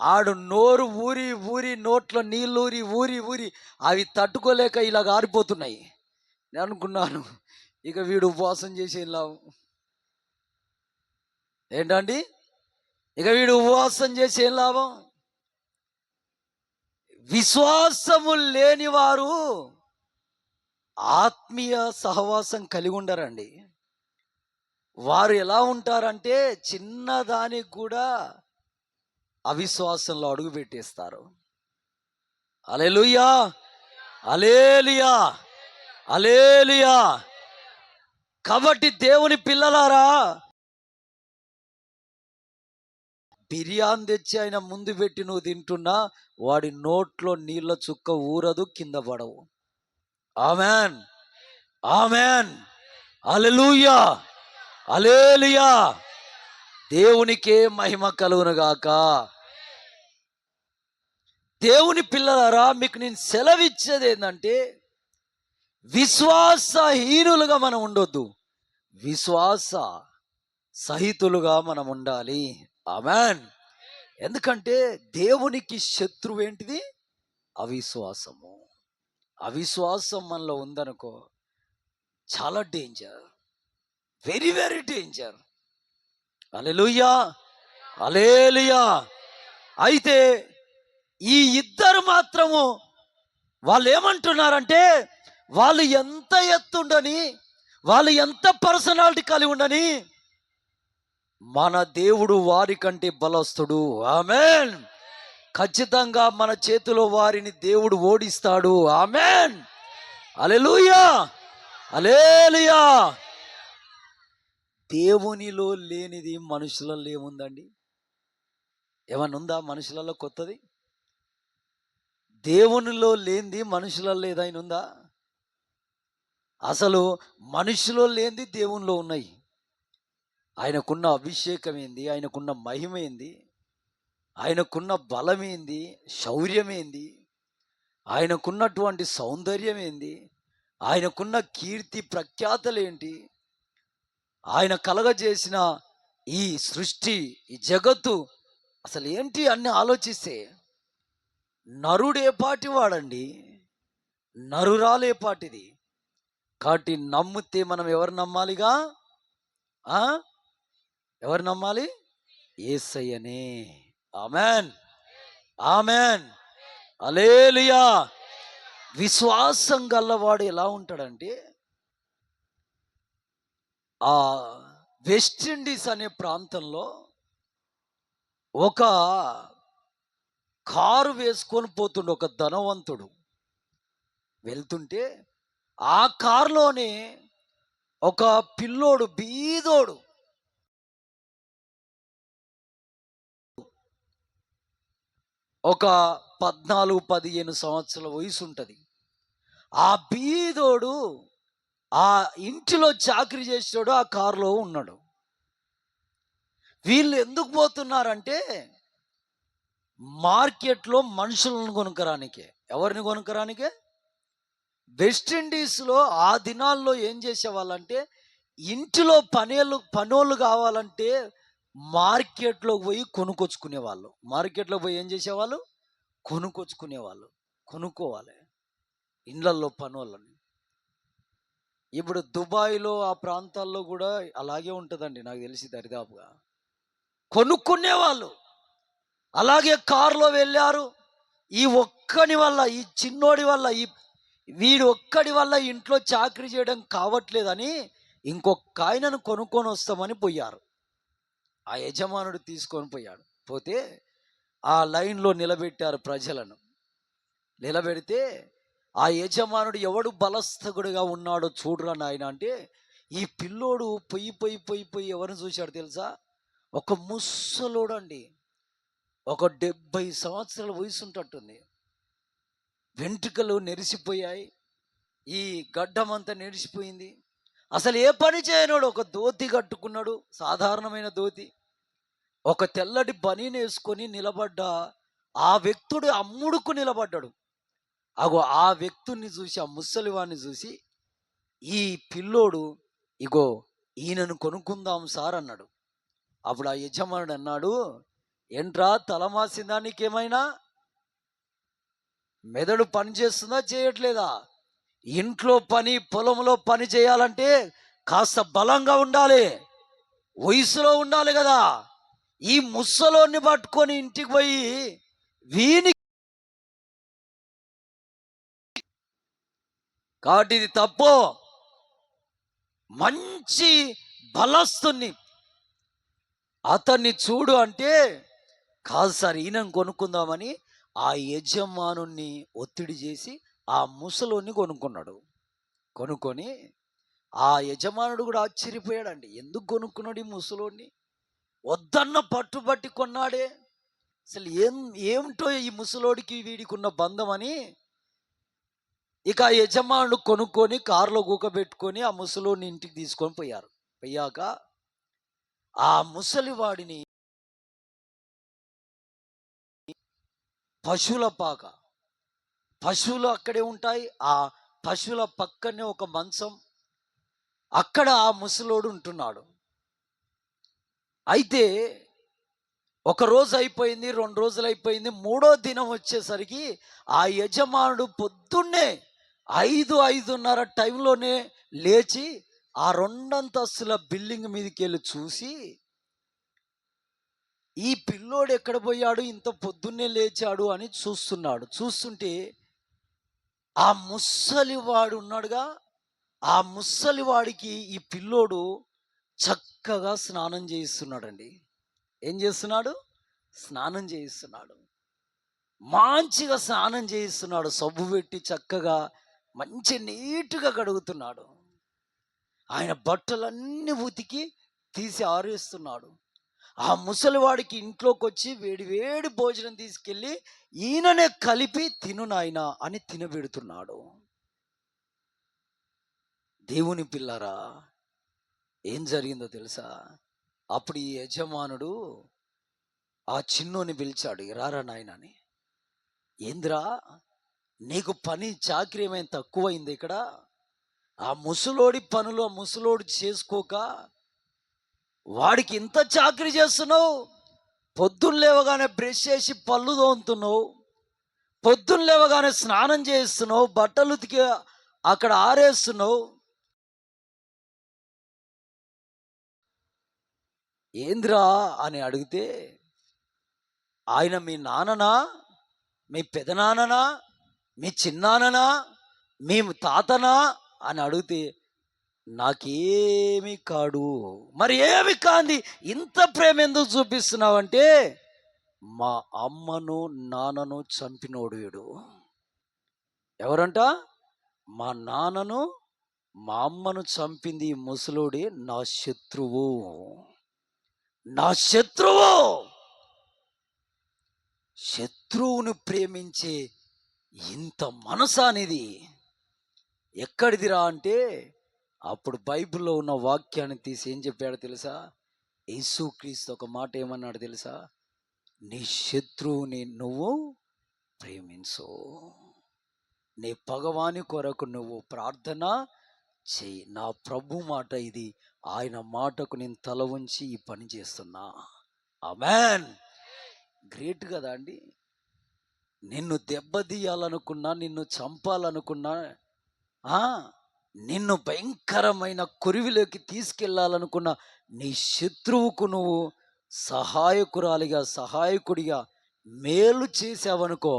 ఆడు నోరు ఊరి ఊరి నోట్లో నీళ్ళు ఊరి ఊరి ఊరి అవి తట్టుకోలేక ఇలా గారిపోతున్నాయి. నేను అనుకున్నాను, ఇక వీడు ఉపవాసం చేసి ఏం లాభం ఏంటండి? ఇక వీడు ఉపవాసం చేసి ఏం లాభం? విశ్వాసము లేని వారు ఆత్మీయ సహవాసం కలిగి ఉండరండి. వారు ఎలా ఉంటారంటే చిన్నదానికి కూడా అవిశ్వాసంలో అడుగు పెట్టేస్తారు. హల్లెలూయా, హల్లెలూయా, హల్లెలూయా. కాబట్టి దేవుని పిల్లలారా, బిర్యానీ తెచ్చి ఆయన ముందు పెట్టి నువ్వు తింటున్నా వాడి నోట్లో నీళ్ళ చుక్క ఊరదు, కింద పడవు. ఆమేన్, ఆమేన్, హల్లెలూయా, హల్లెలూయా. దేవునికే మహిమ కలుగును గాక. దేవుని పిల్లలారా, మీకు నేను సెలవిచ్చేది ఏంటంటే విశ్వాసహీనులుగా మనం ఉండొద్దు, విశ్వాస సహితులుగా మనం ఉండాలి. ఆమేన్. ఎందుకంటే దేవునికి శత్రువు ఏంటిది? అవిశ్వాసము. అవిశ్వాసం మనలో ఉందనుకో, చాలా డేంజర్, వెరీ వెరీ డేంజర్. హల్లెలూయా, హల్లెలూయా. అయితే ఈ ఇద్దరు మాత్రము వాళ్ళు ఏమంటున్నారంటే, వాళ్ళు ఎంత ఎత్తుండని, వాళ్ళు ఎంత పర్సనాలిటీ కలిగి ఉండని, మన దేవుడు వారి కంటే బలస్తుడు. ఆమేన్. ఖచ్చితంగా మన చేతిలో వారిని దేవుడు ఓడిస్తాడు. ఆమేన్, హల్లెలూయా, హల్లెలూయా. దేవునిలో లేనిది మనుషులలో ఏముందండి? ఏమన్నా ఉందా మనుషులలో కొత్తది? దేవునిలో లేనిది మనుషులలో ఏదైనా ఉందా? అసలు మనుషులో లేనిది దేవునిలో ఉన్నాయి. ఆయనకున్న అభిషేకం ఏంది? ఆయనకున్న మహిమ ఏంది? ఆయనకున్న బలం ఏంది? శౌర్యం ఏంది? ఆయనకున్నటువంటి సౌందర్యం ఏంది? ఆయనకున్న కీర్తి ప్రఖ్యాతలు ఏంటి? ఆయన కలగజేసిన ఈ సృష్టి, ఈ జగత్తు అసలు ఏంటి అన్ని ఆలోచిస్తే, నరుడేపాటి వాడండి, నరురాలేపాటిది. కాబట్టి నమ్మితే మనం ఎవరు నమ్మాలిగా? ఎవరు నమ్మాలి? యేసయ్యనే. ఆమేన్, ఆమేన్, హల్లెలూయా. విశ్వాసం గల్లవాడు ఎలా ఉంటాడంటే, ఆ వెస్ట్ ఇండీస్ అనే ప్రాంతంలో ఒక కారు వేసుకొని పోతుండే ఒక ధనవంతుడు. వెళ్తుంటే ఆ కారులోనే ఒక పిల్లోడు, బీదోడు, ఒక 14-15 సంవత్సరాల వయసు ఉంటుంది. ఆ బీదోడు ఆ ఇంటిలో చాకరీ చేసేవాడు ఆ కారులో ఉన్నాడు. వీళ్ళు ఎందుకు పోతున్నారంటే మార్కెట్లో మనుషులను కొనుక్కరానికే. ఎవరిని కొనుక్కరానికే? వెస్ట్ ఇండీస్లో ఆ దినాల్లో ఏం చేసేవాళ్ళంటే, ఇంటిలో పనోళ్ళు కావాలంటే మార్కెట్లోకి పోయి కొనుక్కొచ్చుకునేవాళ్ళు. మార్కెట్లోకి పోయి ఏం చేసేవాళ్ళు? కొనుక్కొచ్చుకునేవాళ్ళు. కొనుక్కోవాలి. ఇండ్లల్లో పనోళ్ళని. ఇప్పుడు దుబాయ్‌లో ఆ ప్రాంతాల్లో గూడా అలాగే ఉంటదండి నాకు తెలిసి దరిదాపుగా. కొనుక్కునేవాళ్ళు. అలాగే కారులో వెళ్ళారు. ఈ ఒక్కని వల్ల, ఈ చిన్నోడి వల్ల, వీడు ఒక్కడి వల్ల ఇంట్లో చాకరీ చేయడం కావట్లేదని ఇంకొకాయనను కొనుక్కొనొస్తామని పోయారు. ఆ యజమానుడు తీసుకొని పోయాడు. పోతే ఆ లైన్‌లో నిలబెట్టారు ప్రజలను. నిలబెడితే ఆ యజమానుడు ఎవడు బలస్తగుడుగా ఉన్నాడో చూడురా నాయన అంటే, ఈ పిల్లోడు పొయ్యి ఎవరిని చూశాడు తెలుసా? ఒక ముసలోడండి. ఒక 70 సంవత్సరాల వయసుంటట్టుంది. వెంట్రుకలు నెరిసిపోయాయి. ఈ గడ్డమంతా నెరిసిపోయింది. అసలు ఏ పని చేయనోడు. ఒక ధోతి కట్టుకున్నాడు, సాధారణమైన ధోతి. ఒక తెల్లటి బనీనేసుకొని నిలబడ్డ ఆ వ్యక్తుడు అమ్ముడుకు నిలబడ్డాడు. అగో ఆ వ్యక్తుడిని చూసి, ఆ ముసలివాడిని చూసి, ఈ పిల్లోడు ఇగో ఈయనను కొనుక్కుందాం సార్ అన్నాడు. అప్పుడు ఆ యజమానుడు అన్నాడు, ఏంట్రా తలమాసిందా నీకేమైనా? మెదడు పని చేస్తుందా చేయట్లేదా? ఇంట్లో పని, పొలంలో పని చేయాలంటే కాస్త బలంగా ఉండాలి, వయసులో ఉండాలి కదా. ఈ ముసలోన్ని పట్టుకొని ఇంటికి పోయి వీని కాబట్టి ఇది తప్పు. మంచి బలస్తుని అతన్ని చూడు అంటే, కాదు సార్ ఈయనను కొనుక్కుందామని ఆ యజమానుణ్ణి ఒత్తిడి చేసి ఆ ముసలోన్ని కొనుక్కున్నాడు. కొనుక్కొని ఆ యజమానుడు కూడా ఆశ్చర్యపోయాడండి. ఎందుకు కొనుక్కున్నాడు ఈ ముసలోన్ని? వద్దన్న పట్టుబట్టి కొన్నాడే. అసలు ఏమిటో ఈ ముసలోడికి వీడికి ఉన్న బంధం అని ఇక ఆ యజమానుడు కొనుక్కొని కారులో కూకబెట్టుకొని ఆ ముసలోడిని ఇంటికి తీసుకొని పోయారు. పోయాక ఆ ముసలివాడిని పశువుల పాక, పశువులు అక్కడే ఉంటాయి. ఆ పశువుల పక్కనే ఒక మంచం, అక్కడ ఆ ముసలోడు ఉంటున్నాడు. అయితే ఒక రోజు అయిపోయింది, 2 రోజులు అయిపోయింది, మూడో దినం వచ్చేసరికి ఆ యజమానుడు పొద్దున్నే 5:30 టైంలోనే లేచి ఆ 2 అంతస్తుల బిల్డింగ్ మీదకెళ్ళి చూసి, ఈ పిల్లోడు ఎక్కడ పోయాడు, ఇంత పొద్దున్నే లేచాడు అని చూస్తున్నాడు. చూస్తుంటే ఆ ముసలివాడు ఉన్నాడుగా, ఆ ముసలివాడికి ఈ పిల్లోడు చక్కగా స్నానం చేయిస్తున్నాడండి. ఏం చేస్తున్నాడు? స్నానం చేయిస్తున్నాడు. మంచిగా స్నానం చేయిస్తున్నాడు. సబ్బు పెట్టి చక్కగా మంచి నీట్‌గా కడుగుతున్నాడు. ఆయన బట్టలన్నీ ఉతికి తీసి ఆరేస్తున్నాడు. ఆ ముసలివాడికి ఇంట్లోకొచ్చి వేడి వేడి భోజనం తీసుకెళ్ళి ఈయననే కలిపి తిను నాయనా అని తినబెడుతున్నాడు. దేవుని పిల్లరా, ఏం జరిగిందో తెలుసా? అప్పుడు ఈ యజమానుడు ఆ చిన్నోని పిలిచాడు, రారా నాయనా అని. ఏందిరా, నీకు పని చాకిరీ ఏమైనా తక్కువైంది ఇక్కడ? ఆ ముసలోడి పనులు ఆ ముసలోడు చేసుకోక వాడికి ఇంత చాకిరీ చేస్తున్నావు? పొద్దున్న లేవగానే బ్రష్ చేసి పళ్ళు తోముతున్నావు, పొద్దున్న లేవగానే స్నానం చేస్తున్నావు, బట్టలు ఉతికి అక్కడ ఆరేస్తున్నావు. ఏంద్రా అని అడిగితే, ఆయన మీ నాన్ననా, మీ పెదనాన్ననా, మీ చిన్నాన్ననా, మీ తాతనా అని అడిగితే, నాకేమి కాడు. మరి ఏమి కాంది ఇంత ప్రేమ ఎందుకు చూపిస్తున్నావంటే, మా అమ్మను నాన్నను చంపినోడు వీడు. ఎవరంట? మా నాన్నను మా అమ్మను చంపింది ఈ ముసలోడే, నా శత్రువు. నా శత్రువు. శత్రువును ప్రేమించే ఇంత మనసు అనేది ఎక్కడిదిరా అంటే, అప్పుడు బైబిల్లో ఉన్న వాక్యాన్ని తీసి ఏం చెప్పాడో తెలుసా? యేసుక్రీస్తు ఒక మాట ఏమన్నాడు తెలుసా? నీ శత్రువుని నువ్వు ప్రేమించు, నీ పగవాని కొరకు నువ్వు ప్రార్థన చెయ్యి. నా ప్రభు మాట ఇది. ఆయన మాటకు నేను తల ఉంచి ఈ పని చేస్తున్నా. ఆమేన్. గ్రేట్ కదా అండి. నిన్ను దెబ్బతీయాలనుకున్నా, నిన్ను చంపాలనుకున్నా, ఆ! నిన్ను భయంకరమైన కొరివిలోకి తీసుకెళ్ళాలనుకున్న నీ శత్రువుకు నువ్వు సహాయకురాలిగా, సహాయకుడిగా మేలు చేశావనుకో,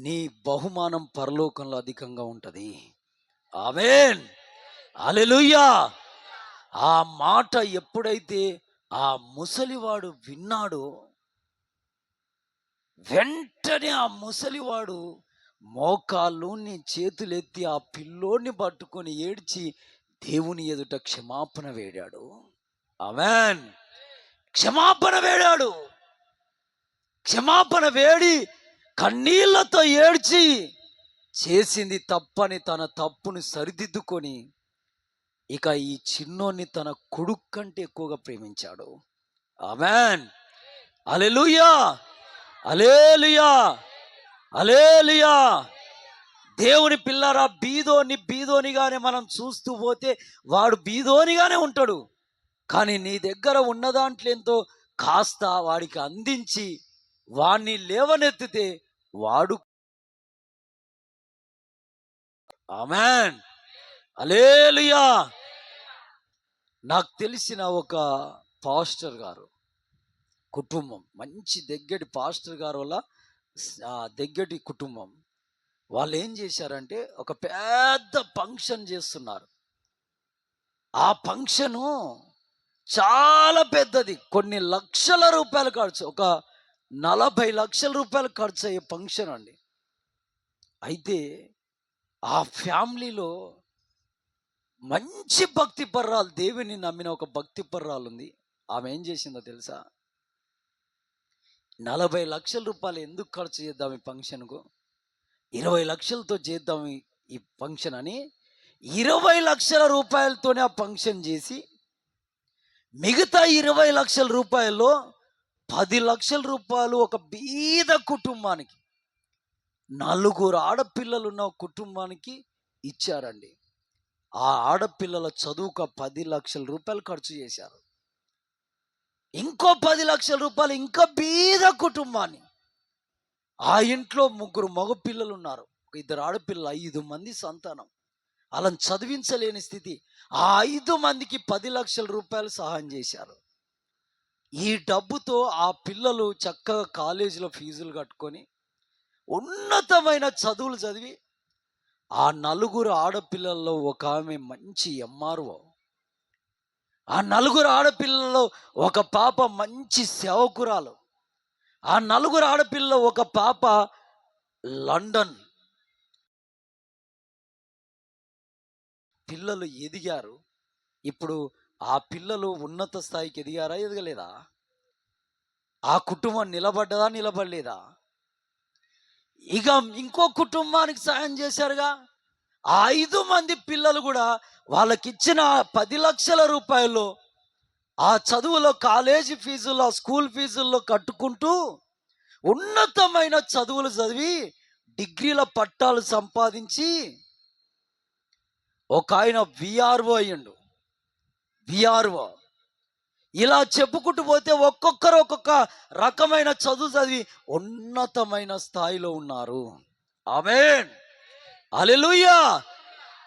నీ బహుమానం పరలోకంలో అధికంగా ఉంటది. ఆమేన్. హల్లెలూయా. ఆ మాట ఎప్పుడైతే ఆ ముసలివాడు విన్నాడో, వెంటనే ఆ ముసలివాడు మోకాళ్ళుని చేతులెత్తి ఆ పిల్లోని పట్టుకొని ఏడ్చి దేవుని ఎదుట క్షమాపణ వేడాడు. ఆమేన్. క్షమాపణ వేడాడు. క్షమాపణ వేడి కన్నీళ్లతో ఏడ్చి చేసింది తప్పని తన తప్పును సరిదిద్దుకొని ఇక ఈ చిన్నోన్ని తన కొడుకు కంటే ఎక్కువగా ప్రేమించాడు. ఆమేన్. హల్లెలూయా. హల్లెలూయా. హల్లెలూయా. దేవుని పిల్లరా, బీదోనిగానే మనం చూస్తూ పోతే వాడు బీదోనిగానే ఉంటాడు. కానీ నీ దగ్గర ఉన్న దాంట్లో ఎంతో కాస్త వాడికి అందించి వాణ్ణి లేవనెత్తితే వాడు. ఆమేన్. హల్లెలూయా. నాకు తెలిసిన ఒక పాస్టర్ గారు కుటుంబం, మంచి దగ్గటి పాస్టర్ గారు వల్ల దగ్గటి కుటుంబం. వాళ్ళు ఏం చేశారంటే ఒక పెద్ద ఫంక్షన్ చేస్తున్నారు. ఆ ఫంక్షను చాలా పెద్దది. కొన్ని లక్షల రూపాయలు ఖర్చు. ఒక 40 లక్షల రూపాయలు ఖర్చు అయ్యే ఫంక్షన్ అండి. అయితే ఆ ఫ్యామిలీలో మంచి భక్తి పర్రాలు, దేవుని నమ్మిన ఒక భక్తి పర్రాలు ఉంది. ఆమె ఏం చేసిందో తెలుసా? 40 లక్షల రూపాయలు ఎందుకు ఖర్చు చేద్దాం ఈ ఫంక్షన్కు, 20 లక్షలతో చేద్దాం ఈ ఫంక్షన్ అని 20 లక్షల రూపాయలతోనే ఆ ఫంక్షన్ చేసి, మిగతా 20 లక్షల రూపాయల్లో 10 లక్షల రూపాయలు ఒక బీద కుటుంబానికి, 4 ఆడపిల్లలున్న కుటుంబానికి ఇచ్చారండి. ఆ ఆడపిల్లల చదువుకు 10 లక్షల రూపాయలు ఖర్చు చేశారు. ఇంకో 10 లక్షల రూపాయలు ఇంకా బీద కుటుంబాన్ని, ఆ ఇంట్లో 3 మగపిల్లలు ఉన్నారు, ఒక 2 ఆడపిల్లలు, 5 మంది సంతానం, వాళ్ళని చదివించలేని స్థితి. ఆ 5 మందికి 10 లక్షల రూపాయలు సహాయం చేశారు. ఈ డబ్బుతో ఆ పిల్లలు చక్కగా కాలేజీలో ఫీజులు కట్టుకొని ఉన్నతమైన చదువులు చదివి, ఆ 4 ఆడపిల్లల్లో ఒక ఆమె మంచి ఎంఆర్ఓ, ఆ 4 ఆడపిల్లల్లో ఒక పాప మంచి సేవకురాలు, ఆ 4 ఆడపిల్లల్లో ఒక పాప లండన్. పిల్లలు ఎదిగారు. ఇప్పుడు ఆ పిల్లలు ఉన్నత స్థాయికి ఎదిగారా, ఎదగలేదా? ఆ కుటుంబం నిలబడ్డదా, నిలబడలేదా? ఇక ఇంకో కుటుంబానికి సాయం చేశారుగా. ఆ 5 మంది పిల్లలు కూడా వాళ్ళకిచ్చిన 10 లక్షల రూపాయలు ఆ చదువులో, కాలేజీ ఫీజుల్లో, స్కూల్ ఫీజుల్లో కట్టుకుంటూ ఉన్నతమైన చదువులు చదివి డిగ్రీల పట్టాలు సంపాదించి ఒక ఆయన విఆర్ఓ అయ్యిండు. విఆర్ఓ. ఇలా చెప్పుకుంటూ పోతే ఒక్కొక్కరు ఒక్కొక్క రకమైన చదువు చదివి ఉన్నతమైన స్థాయిలో ఉన్నారు. ఆమేన్. హల్లెలూయా.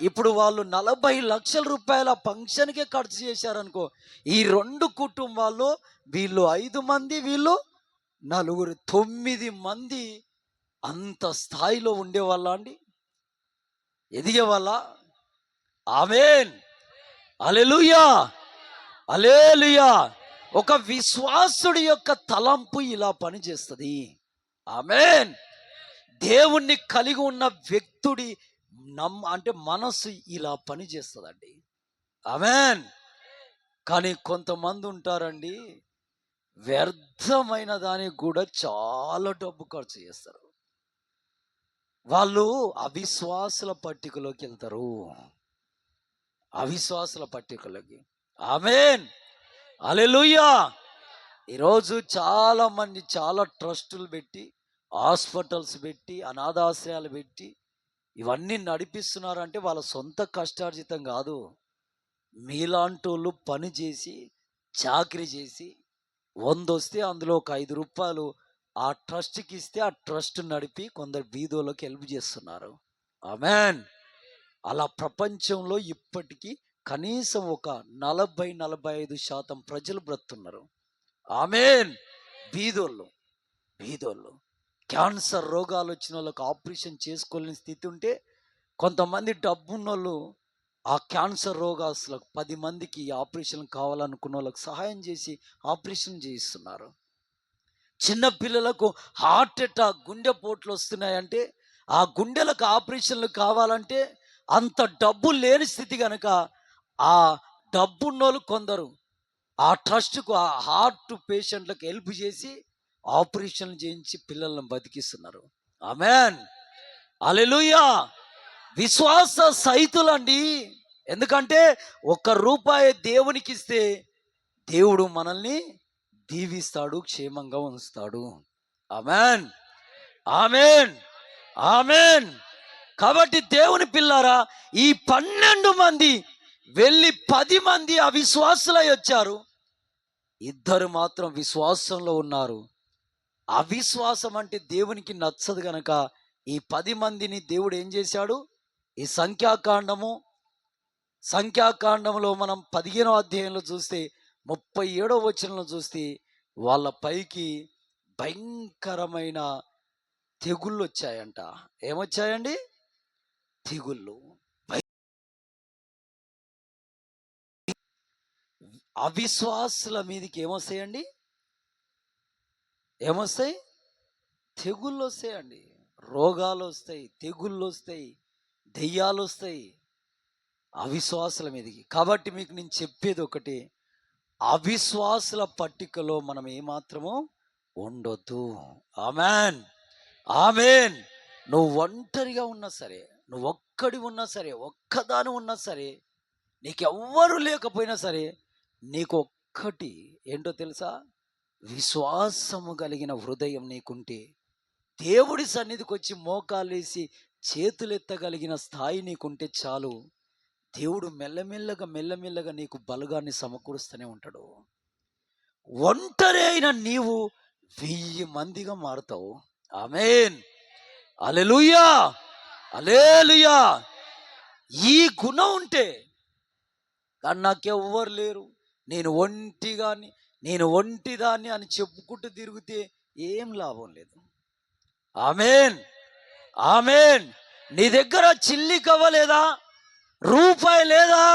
ఇప్పుడు వాళ్ళు 40 లక్షల రూపాయల ఫంక్షన్కే ఖర్చు చేశారనుకో, ఈ 2 కుటుంబాల్లో వీళ్ళు 5 మంది, వీళ్ళు 4, 9 మంది అంత స్థాయిలో ఉండేవాళ్ళ అండి, ఎదిగేవాళ్ళ? ఆమేన్. హల్లెలూయా. హల్లెలూయా. ఒక విశ్వాసుడి యొక్క తలంపు ఇలా పనిచేస్తుంది. ఆమేన్. దేవుణ్ణి కలిగి ఉన్న వ్యక్తుడి అంటే మనసు ఇలా పనిచేస్తుందండి. ఆమేన్. కానీ కొంతమంది ఉంటారండి, వ్యర్థమైన దానికి కూడా చాలా డబ్బు ఖర్చు చేస్తారు. వాళ్ళు అవిశ్వాసుల పట్టికలోకి వెళ్తారు. అవిశ్వాసుల పట్టికలోకి. ఆమేన్. హల్లెలూయా. ఈరోజు చాలా మంది చాలా ట్రస్టులు పెట్టి, హాస్పిటల్స్ పెట్టి, అనాథాశ్రయాలు పెట్టి ఇవన్నీ నడిపిస్తున్నారంటే వాళ్ళ సొంత కష్టార్జితం కాదు. మీలాంటోళ్ళు పని చేసి, చాకిరీ చేసి 100 వస్తే అందులో ఒక రూ. 5 ఆ ట్రస్ట్‌కి ఇస్తే ఆ ట్రస్ట్ నడిపి కొందరు బీదోళ్ళకి హెల్ప్ చేస్తున్నారు. ఆమేన్. అలా ప్రపంచంలో ఇప్పటికీ కనీసం ఒక 40-45% ప్రజలు బ్రతుకుతున్నారు. ఆమేన్. బీదోళ్ళు, బీదోళ్ళు. క్యాన్సర్ రోగాలొచ్చిన వాళ్ళకి ఆపరేషన్ చేసుకోలేని స్థితి ఉంటే, కొంతమంది డబ్బున్నోళ్ళు ఆ క్యాన్సర్ రోగస్తులకు 10 మందికి ఆపరేషన్ కావాలనుకున్నోళ్ళకి సహాయం చేసి ఆపరేషన్ చేయిస్తున్నారు. చిన్న పిల్లలకు హార్ట్ అటాక్, గుండెపోట్లు వస్తున్నాయంటే, ఆ గుండెలకు ఆపరేషన్లు కావాలంటే అంత డబ్బు లేని స్థితి గనక, ఆ డబ్బున్నోళ్ళు కొందరు ఆ ట్రస్ట్‌కు ఆ హార్ట్ పేషెంట్‌లకు హెల్ప్ చేసి ఆపరేషన్లు చేయించి పిల్లలను బతికిస్తున్నారు. ఆమేన్. హల్లెలూయా. విశ్వాస సహితులండి. ఎందుకంటే ఒక్క రూపాయి దేవునికిస్తే దేవుడు మనల్ని దీవిస్తాడు, క్షేమంగా ఉంచుతాడు. ఆమేన్. ఆమేన్. ఆమేన్. కాబట్టి దేవుని పిల్లారా, ఈ 12 మంది వెళ్ళి 10 మంది అవిశ్వాసులై వచ్చారు. ఇద్దరు మాత్రం విశ్వాసంలో ఉన్నారు. అవిశ్వాసం అంటే దేవునికి నచ్చదు గనక ఈ 10 మందిని దేవుడు ఏం చేశాడు? ఈ సంఖ్యాకాండంలో మనం 15వ అధ్యాయంలో చూస్తే 37వ వచనంలో చూస్తే వాళ్ళ పైకి భయంకరమైన తెగుళ్ళొచ్చాయంట. ఏమొచ్చాయండి? తెగుళ్ళు. అవిశ్వాసుల మీదకి ఏమొస్తాయండి? ఏమొస్తాయి? తెగుళ్ళొస్తాయండి. రోగాలొస్తాయి, తెగుళ్ళొస్తాయి, దెయ్యాలొస్తాయి అవిశ్వాసుల మీదకి. కాబట్టి మీకు నేను చెప్పేది ఒకటే, అవిశ్వాసుల పట్టికలో మనం ఏమాత్రము ఉండొద్దు. ఆమేన్. ఆమేన్. నువ్వు ఒంటరిగా ఉన్నా సరే, నువ్వొక్కడి ఉన్నా సరే, ఒక్కదాని ఉన్నా సరే, నీకెవ్వరు లేకపోయినా సరే, నీకొక్కటి ఏంటో తెలుసా? విశ్వాసము కలిగిన హృదయం నీకుంటే, దేవుడి సన్నిధికొచ్చి మోకాలేసి చేతులెత్తగలిగిన స్థాయి నీకుంటే చాలు. దేవుడు మెల్లమెల్లగా, మెల్లమెల్లగా నీకు బలగాన్ని సమకూరుస్తూనే ఉంటాడు. ఒంటరి అయిన నీవు 1000 మందిగా మారుతావు. ఆమేన్. హల్లెలూయా. హల్లెలూయా. ఈ గుణం ఉంటే, కానీ నాకెవ్వరు లేరు, నేను ఒంటిదాన్ని అని చెప్పుకుంటూ తిరిగితే ఏం లాభం లేదు. ఆమేన్. ఆమేన్. నీ దగ్గర చిల్లి కవ్వలేదా? రూపాయి లేదా?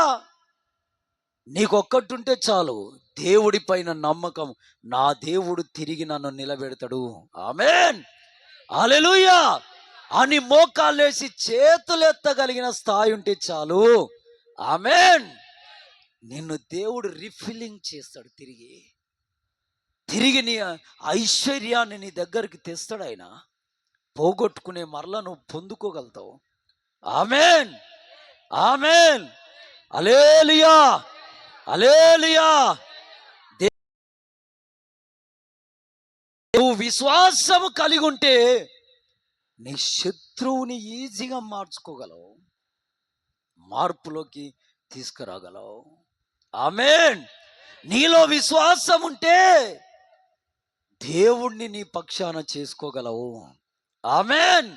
నీకొక్కటుంటే చాలు. దేవుడి పైన నమ్మకం. నా దేవుడు తిరిగి నన్ను నిలబెడతాడు. ఆమేన్. హల్లెలూయా అని మోకాళ్ళేసి చేతులెత్తగలిగిన స్థాయి ఉంటే చాలు. ఆమేన్. నిన్ను దేవుడు రిఫిల్లింగ్ చేస్తాడు తిరిగి. తిరిగి నీ ఐశ్వర్యాన్ని నీ దగ్గరికి తెస్తాడు ఆయన. పోగొట్టుకునే మరలా నువ్వు పొందుకోగలుగుతావు. ఆమేన్. ఆమేన్. హల్లెలూయా. హల్లెలూయా. నువ్వు విశ్వాసము కలిగి ఉంటే నీ శత్రువుని ఈజీగా మార్చుకోగలవు, మార్పులోకి తీసుకురాగలవు. ఆమేన్. నీలో విశ్వాసం ఉంటే దేవుణ్ణి నీ పక్షాన చేసుకోగలవు. ఆమేన్.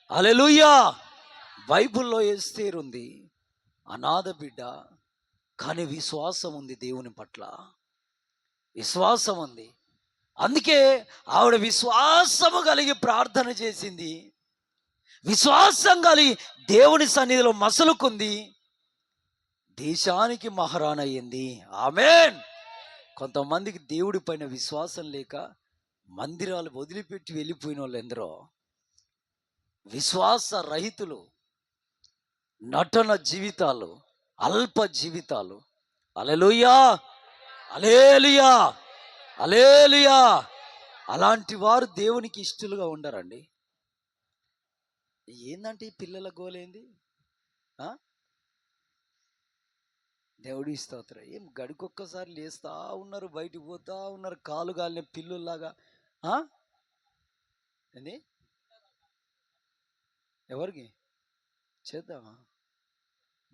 హల్లెలూయా. బైబిల్లో ఎస్తేరు ఉంది, అనాథ బిడ్డ, కానీ విశ్వాసం ఉంది దేవుని పట్ల. విశ్వాసం ఉంది. అందుకే ఆవిడ విశ్వాసము కలిగి ప్రార్థన చేసింది. విశ్వాసం కలిగి దేవుని సన్నిధిలో మసలుకుంది. దేశానికి మహారాణి అయ్యింది. ఆమేన్. కొంతమందికి దేవుడి పైన విశ్వాసం లేక మందిరాలు వదిలిపెట్టి వెళ్ళిపోయిన వాళ్ళు ఎందరో. విశ్వాస రహితులు, నటన జీవితాలు, అల్ప జీవితాలు. హల్లెలూయా. హల్లెలూయా. హల్లెలూయా. అలాంటి వారు దేవునికి ఇష్టలుగా ఉండరండి. ఏందంటే ఈ పిల్లల గోలేంది? దేవుడి స్తోత్రం. ఏం గడికొక్కసారి లేస్తా ఉన్నారు, బయటికి పోతా ఉన్నారు, కాలు గాలిన పిల్లుల్లాగా. ఏంది? ఎవరికి చేద్దామా?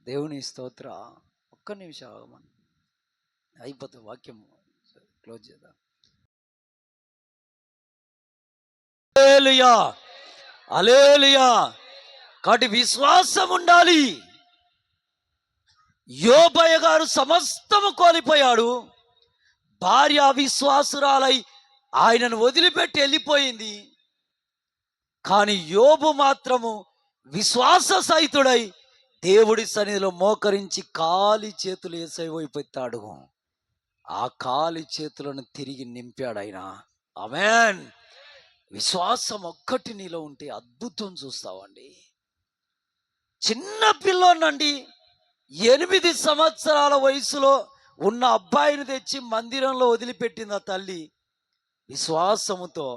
దేవుని స్తోత్ర. ఒక్క నిమిషం ఆగమని అయిపోతుంది, వాక్యం క్లోజ్ చేద్దాం. హల్లెలూయా, హల్లెలూయా. కాబట్టి విశ్వాసం ఉండాలి. యోబయ్య గారు సమస్తము కోల్పోయాడు. భార్య అవిశ్వాసురాలై ఆయనను వదిలిపెట్టి వెళ్ళిపోయింది. కానీ యోబు మాత్రము విశ్వాస సహితుడై దేవుడి సన్నిధిలో మోకరించి కాలి చేతులు యేసయ్య వైపు ఎత్తాడు. ఆ కాలి చేతులను తిరిగి నింపాడు ఆయన. ఆమేన్. విశ్వాసం ఒక్కటి నీలో ఉంటే అద్భుతం చూస్తావండి. చిన్న పిల్లోనండి, 8 సంవత్సరాల వయసులో ఉన్న అబ్బాయిని తెచ్చి మందిరంలో వదిలిపెట్టింది ఆ తల్లి. విశ్వాసముతో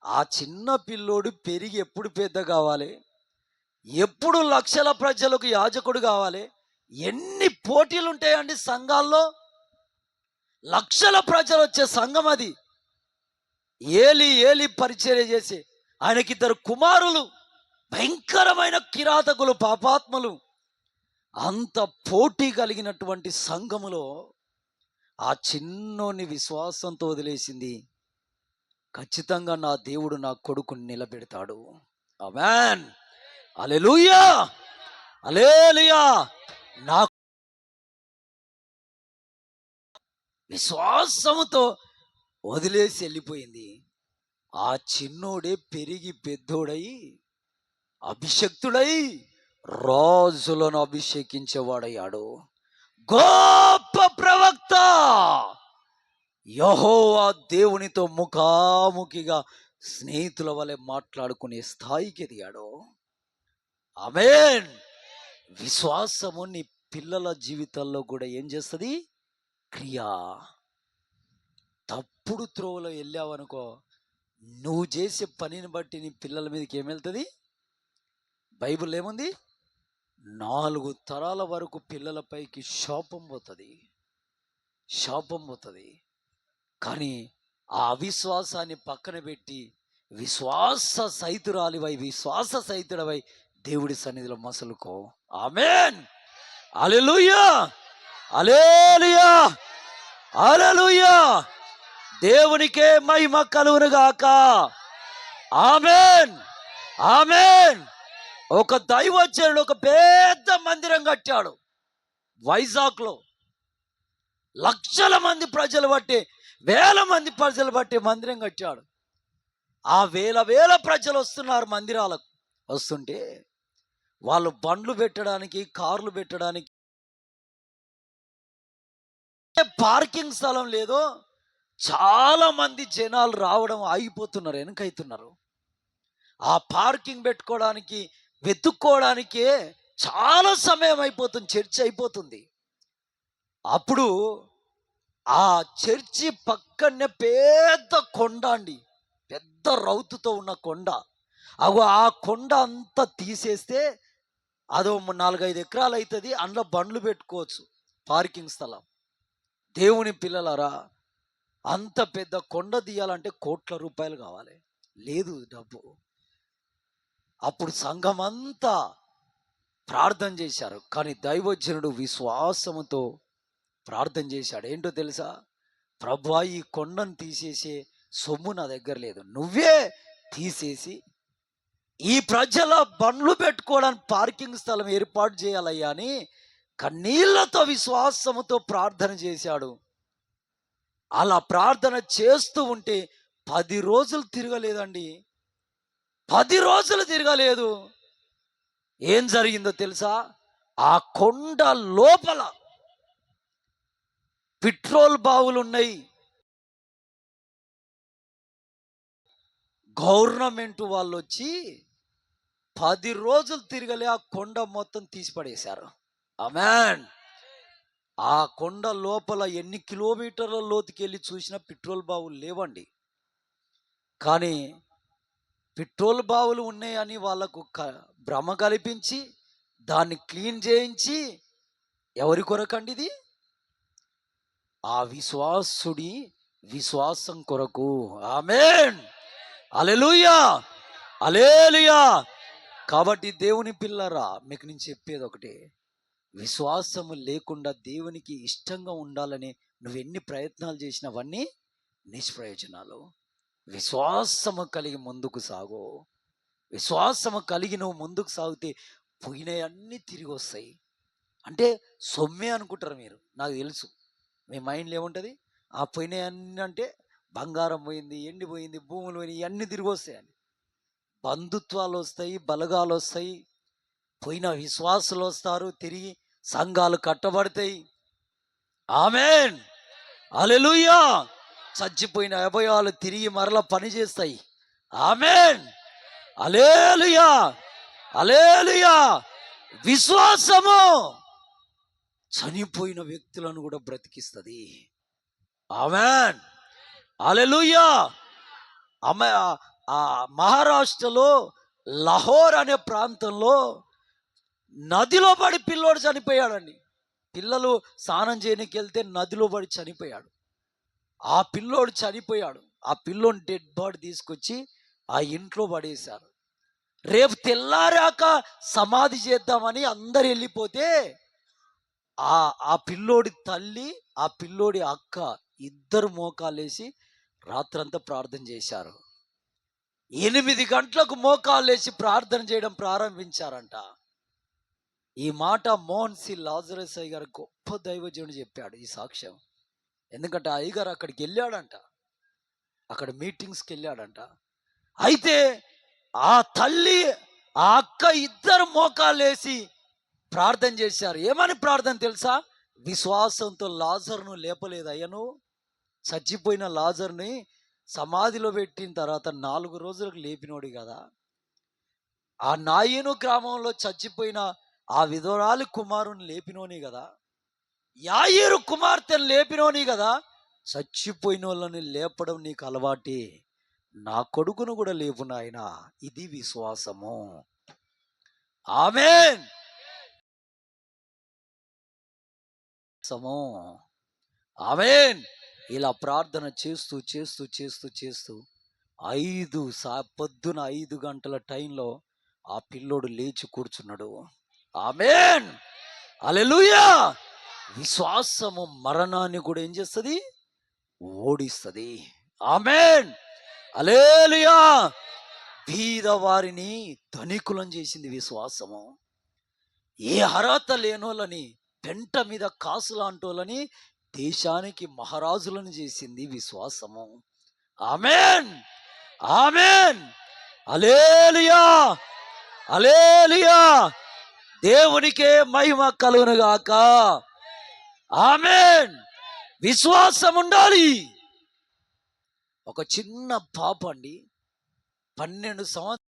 ఆ చిన్న పిల్లోడు పెరిగి ఎప్పుడు పెద్ద కావాలి, ఎప్పుడు లక్షల ప్రజలకు యాజకుడు కావాలి. ఎన్ని పోటీలు ఉంటాయండి సంఘాల్లో, లక్షల ప్రజలు వచ్చే సంఘం అది. ఏలి ఏలి పరిచర్య చేసి ఆయనకిద్దరు కుమారులు, భయంకరమైన కిరాతకులు, పాపాత్ములు. అంత పోటీ కలిగినటువంటి సంఘములో ఆ చిన్నోని విశ్వాసంతో వదిలేసింది. ఖచ్చితంగా నా దేవుడు నా కొడుకుని నిలబెడతాడు. ఆమేన్, హల్లెలూయా, హల్లెలూయా. నా విశ్వాసముతో వదిలేసి వెళ్ళిపోయింది. ఆ చిన్నోడే పెరిగి పెద్దోడై అభిషక్తుడై రాజులను అభిషేకించేవాడయ్యాడు. గొప్ప ప్రవక్త, యెహోవా దేవునితో ముఖాముఖిగా స్నేహితుల వలె మాట్లాడుకునే స్థాయికి ఎదిగాడు. ఆమేన్. విశ్వాసము నీ పిల్లల జీవితాల్లో కూడా ఏం చేస్తుంది? క్రియా. తప్పుడు త్రోవలో వెళ్ళావనుకో, నువ్వు చేసే పనిని బట్టి నీ పిల్లల మీదకి ఏమెళ్తుంది? బైబిల్ ఏముంది? 4 తరాల వరకు పిల్లలపైకి శాపం పోతుంది, శాపం పోతుంది. కానీ ఆ అవిశ్వాసాన్ని పక్కన పెట్టి విశ్వాస సహితురాలివై, విశ్వాస సహితుడవై దేవుడి సన్నిధిలో మసలుకో. ఆమేన్, హల్లెలూయా, హల్లెలూయా, హల్లెలూయా. దేవునికే మహిమ కలుగును గాక. ఆమేన్, ఆమేన్. ఒక దైవజనుడు ఒక పెద్ద మందిరం కట్టాడు వైజాగ్లో. లక్షల మంది ప్రజలు బట్టి, వేల మంది ప్రజలు బట్టి మందిరం కట్టాడు. ఆ వేల ప్రజలు వస్తున్నారు మందిరాలకు. వస్తుంటే వాళ్ళు బండ్లు పెట్టడానికి, కార్లు పెట్టడానికి పార్కింగ్ స్థలం లేదు. చాలా మంది జనాలు రావడం ఆగిపోతున్నారు, వెనకైతున్నారు. ఆ పార్కింగ్ పెట్టుకోవడానికి, వెతుక్కోవడానికే చాలా సమయం అయిపోతుంది, చర్చి అయిపోతుంది. అప్పుడు ఆ చర్చి పక్కనే పెద్ద కొండ అండి, పెద్ద రౌతుతో ఉన్న కొండ. ఆ కొండ అంతా తీసేస్తే అదో 4-5 ఎకరాలు అవుతుంది. అందులో బండ్లు పెట్టుకోవచ్చు, పార్కింగ్ స్థలం. దేవుని పిల్లలారా, అంత పెద్ద కొండ తీయాలంటే కోట్ల రూపాయలు కావాలి, లేదు డబ్బు. అప్పుడు సంఘం అంతా ప్రార్థన చేశారు. కానీ దైవజనుడు విశ్వాసముతో ప్రార్థన చేశాడు. ఏంటో తెలుసా? ప్రభువా, ఈ కొండను తీసేసే సొమ్ము నా దగ్గర లేదు, నువ్వే తీసేసి ఈ ప్రజల బండ్లు పెట్టుకోవడానికి పార్కింగ్ స్థలం ఏర్పాటు చేయాలయ్యా అని కన్నీళ్లతో విశ్వాసముతో ప్రార్థన చేశాడు. అలా ప్రార్థన చేస్తూ ఉంటే 10 రోజులు తిరగలేదండి, 10 రోజులు తిరగలేదు. ఏం జరిగిందో తెలుసా? ఆ కొండ లోపల పెట్రోల్ బావులు ఉన్నాయి. గవర్నమెంట్ వాళ్ళు వచ్చి 10 రోజులు తిరగలే, ఆ కొండ మొత్తం తీసిపడేశారు. ఆమేన్. ఆ కొండ లోపల ఎన్ని కిలోమీటర్ల లోతుకి వెళ్ళి చూసినా పెట్రోల్ బావులు లేవండి. కానీ పెట్రోల్ బావులు ఉన్నాయని వాళ్ళకు భ్రమ కల్పించి దాన్ని క్లీన్ చేయించి, ఎవరి కొరకండి ఇది? ఆ విశ్వాసుడి విశ్వాసం కొరకు. ఆమేన్, హల్లెలూయా, హల్లెలూయా. కాబట్టి దేవుని పిల్లరా, మీకు నేను చెప్పేది ఒకటే, విశ్వాసము లేకుండా దేవునికి ఇష్టంగా ఉండాలని నువ్వు ఎన్ని ప్రయత్నాలు చేసినవన్నీ నిష్ప్రయోజనాలు. విశ్వాసము కలిగి ముందుకు సాగు. విశ్వాసము కలిగి నువ్వు ముందుకు సాగితే పోయినవన్నీ తిరిగి వస్తాయి. అంటే సొమ్మే అనుకుంటారు మీరు, నాకు తెలుసు. మీ మైండ్లో ఏముంటుంది? ఆ పోయినవన్నీ అంటే బంగారం పోయింది, ఎండిపోయింది, భూములు పోయినాయి, ఇవన్నీ తిరిగి వస్తాయని. బంధుత్వాలు వస్తాయి, బలగాలు వస్తాయి, పోయిన విశ్వాసులు వస్తారు, తిరిగి సంఘాలు కట్టబడతాయి. ఆమేన్, హల్లెలూయా. చచ్చిపోయిన అభయాలు తిరిగి మరలా పని చేస్తాయి. ఆమేన్, హల్లెలూయా, హల్లెలూయా. విశ్వాసము చనిపోయిన వ్యక్తులను కూడా బ్రతికిస్తుంది. ఆమేన్, హల్లెలూయా. ఆమె మహారాష్ట్రలో లాహోర్ అనే ప్రాంతంలో నదిలో పడి పిల్లోడు చనిపోయాడండి. పిల్లలు స్నానం చేయడానికి వెళ్తే నదిలో పడి చనిపోయాడు. ఆ పిల్లోడు చనిపోయాడు. ఆ పిల్లోని డెడ్ బాడీ తీసుకొచ్చి ఆ ఇంట్లో పడేశారు. రేపు తెల్లారాక సమాధి చేద్దామని అందరు వెళ్ళిపోతే ఆ పిల్లోడి తల్లి, ఆ పిల్లోడి అక్క ఇద్దరు మోకాలేసి రాత్రంతా ప్రార్థన చేశారు. 8 గంటలకు మోకాలేసి ప్రార్థన చేయడం ప్రారంభించారంట. ఈ మాట మోహన్ సి లాజరస్ అయ్య గారు, గొప్ప దైవజనుడు చెప్పాడు ఈ సాక్ష్యం. ఎందుకంటే ఆ అయ్యగారు అక్కడికి వెళ్ళాడంట, అక్కడ మీటింగ్స్కి వెళ్ళాడంట. అయితే ఆ తల్లి, ఆ అక్క ఇద్దరు మోకాలేసి ప్రార్థన చేశారు. ఏమని ప్రార్థన తెలుసా? విశ్వాసంతో లాజరును లేపలేదు అయ్యా, నువ్వు చచ్చిపోయిన లాజర్ని సమాధిలో పెట్టిన తర్వాత 4 రోజులకు లేపినోడు కదా. ఆ నాయను గ్రామంలో చచ్చిపోయిన ఆ విధవరాలి కుమారుని లేపినోని కదా. యాయిరు కుమార్తెను లేపినోని కదా. చచ్చిపోయిన వాళ్ళని లేపడం నీకు అలవాటే, నా కొడుకును కూడా లేపు నాయన. ఇది విశ్వాసము. ఆమేన్, ఆమేన్. ఇలా ప్రార్థన చేస్తూ చేస్తూ చేస్తూ చేస్తూ పొద్దున 5 గంటల టైంలో ఆ పిల్లోడు లేచి కూర్చున్నాడు. ఆమేన్, హల్లెలూయా. విశ్వాసము మరణాన్ని కూడా ఏం చేస్తుంది? ఓడిస్తుంది. ఆమేన్, హల్లెలూయా. బీద వారిని ధనికులను చేసింది విశ్వాసము. ఏ అర్హత లేనోళ్ళని, పెంట మీద కాసులాంటోళ్ళని దేశానికి మహారాజులను చేసింది విశ్వాసము. ఆమేన్, ఆమేన్, హల్లెలూయా, హల్లెలూయా. దేవునికే మహిమ కలుగును గాక. ఆమేన్. విశ్వాసం ఉండాలి. ఒక చిన్న పాప అండి, 12 సంవత్సరాలు,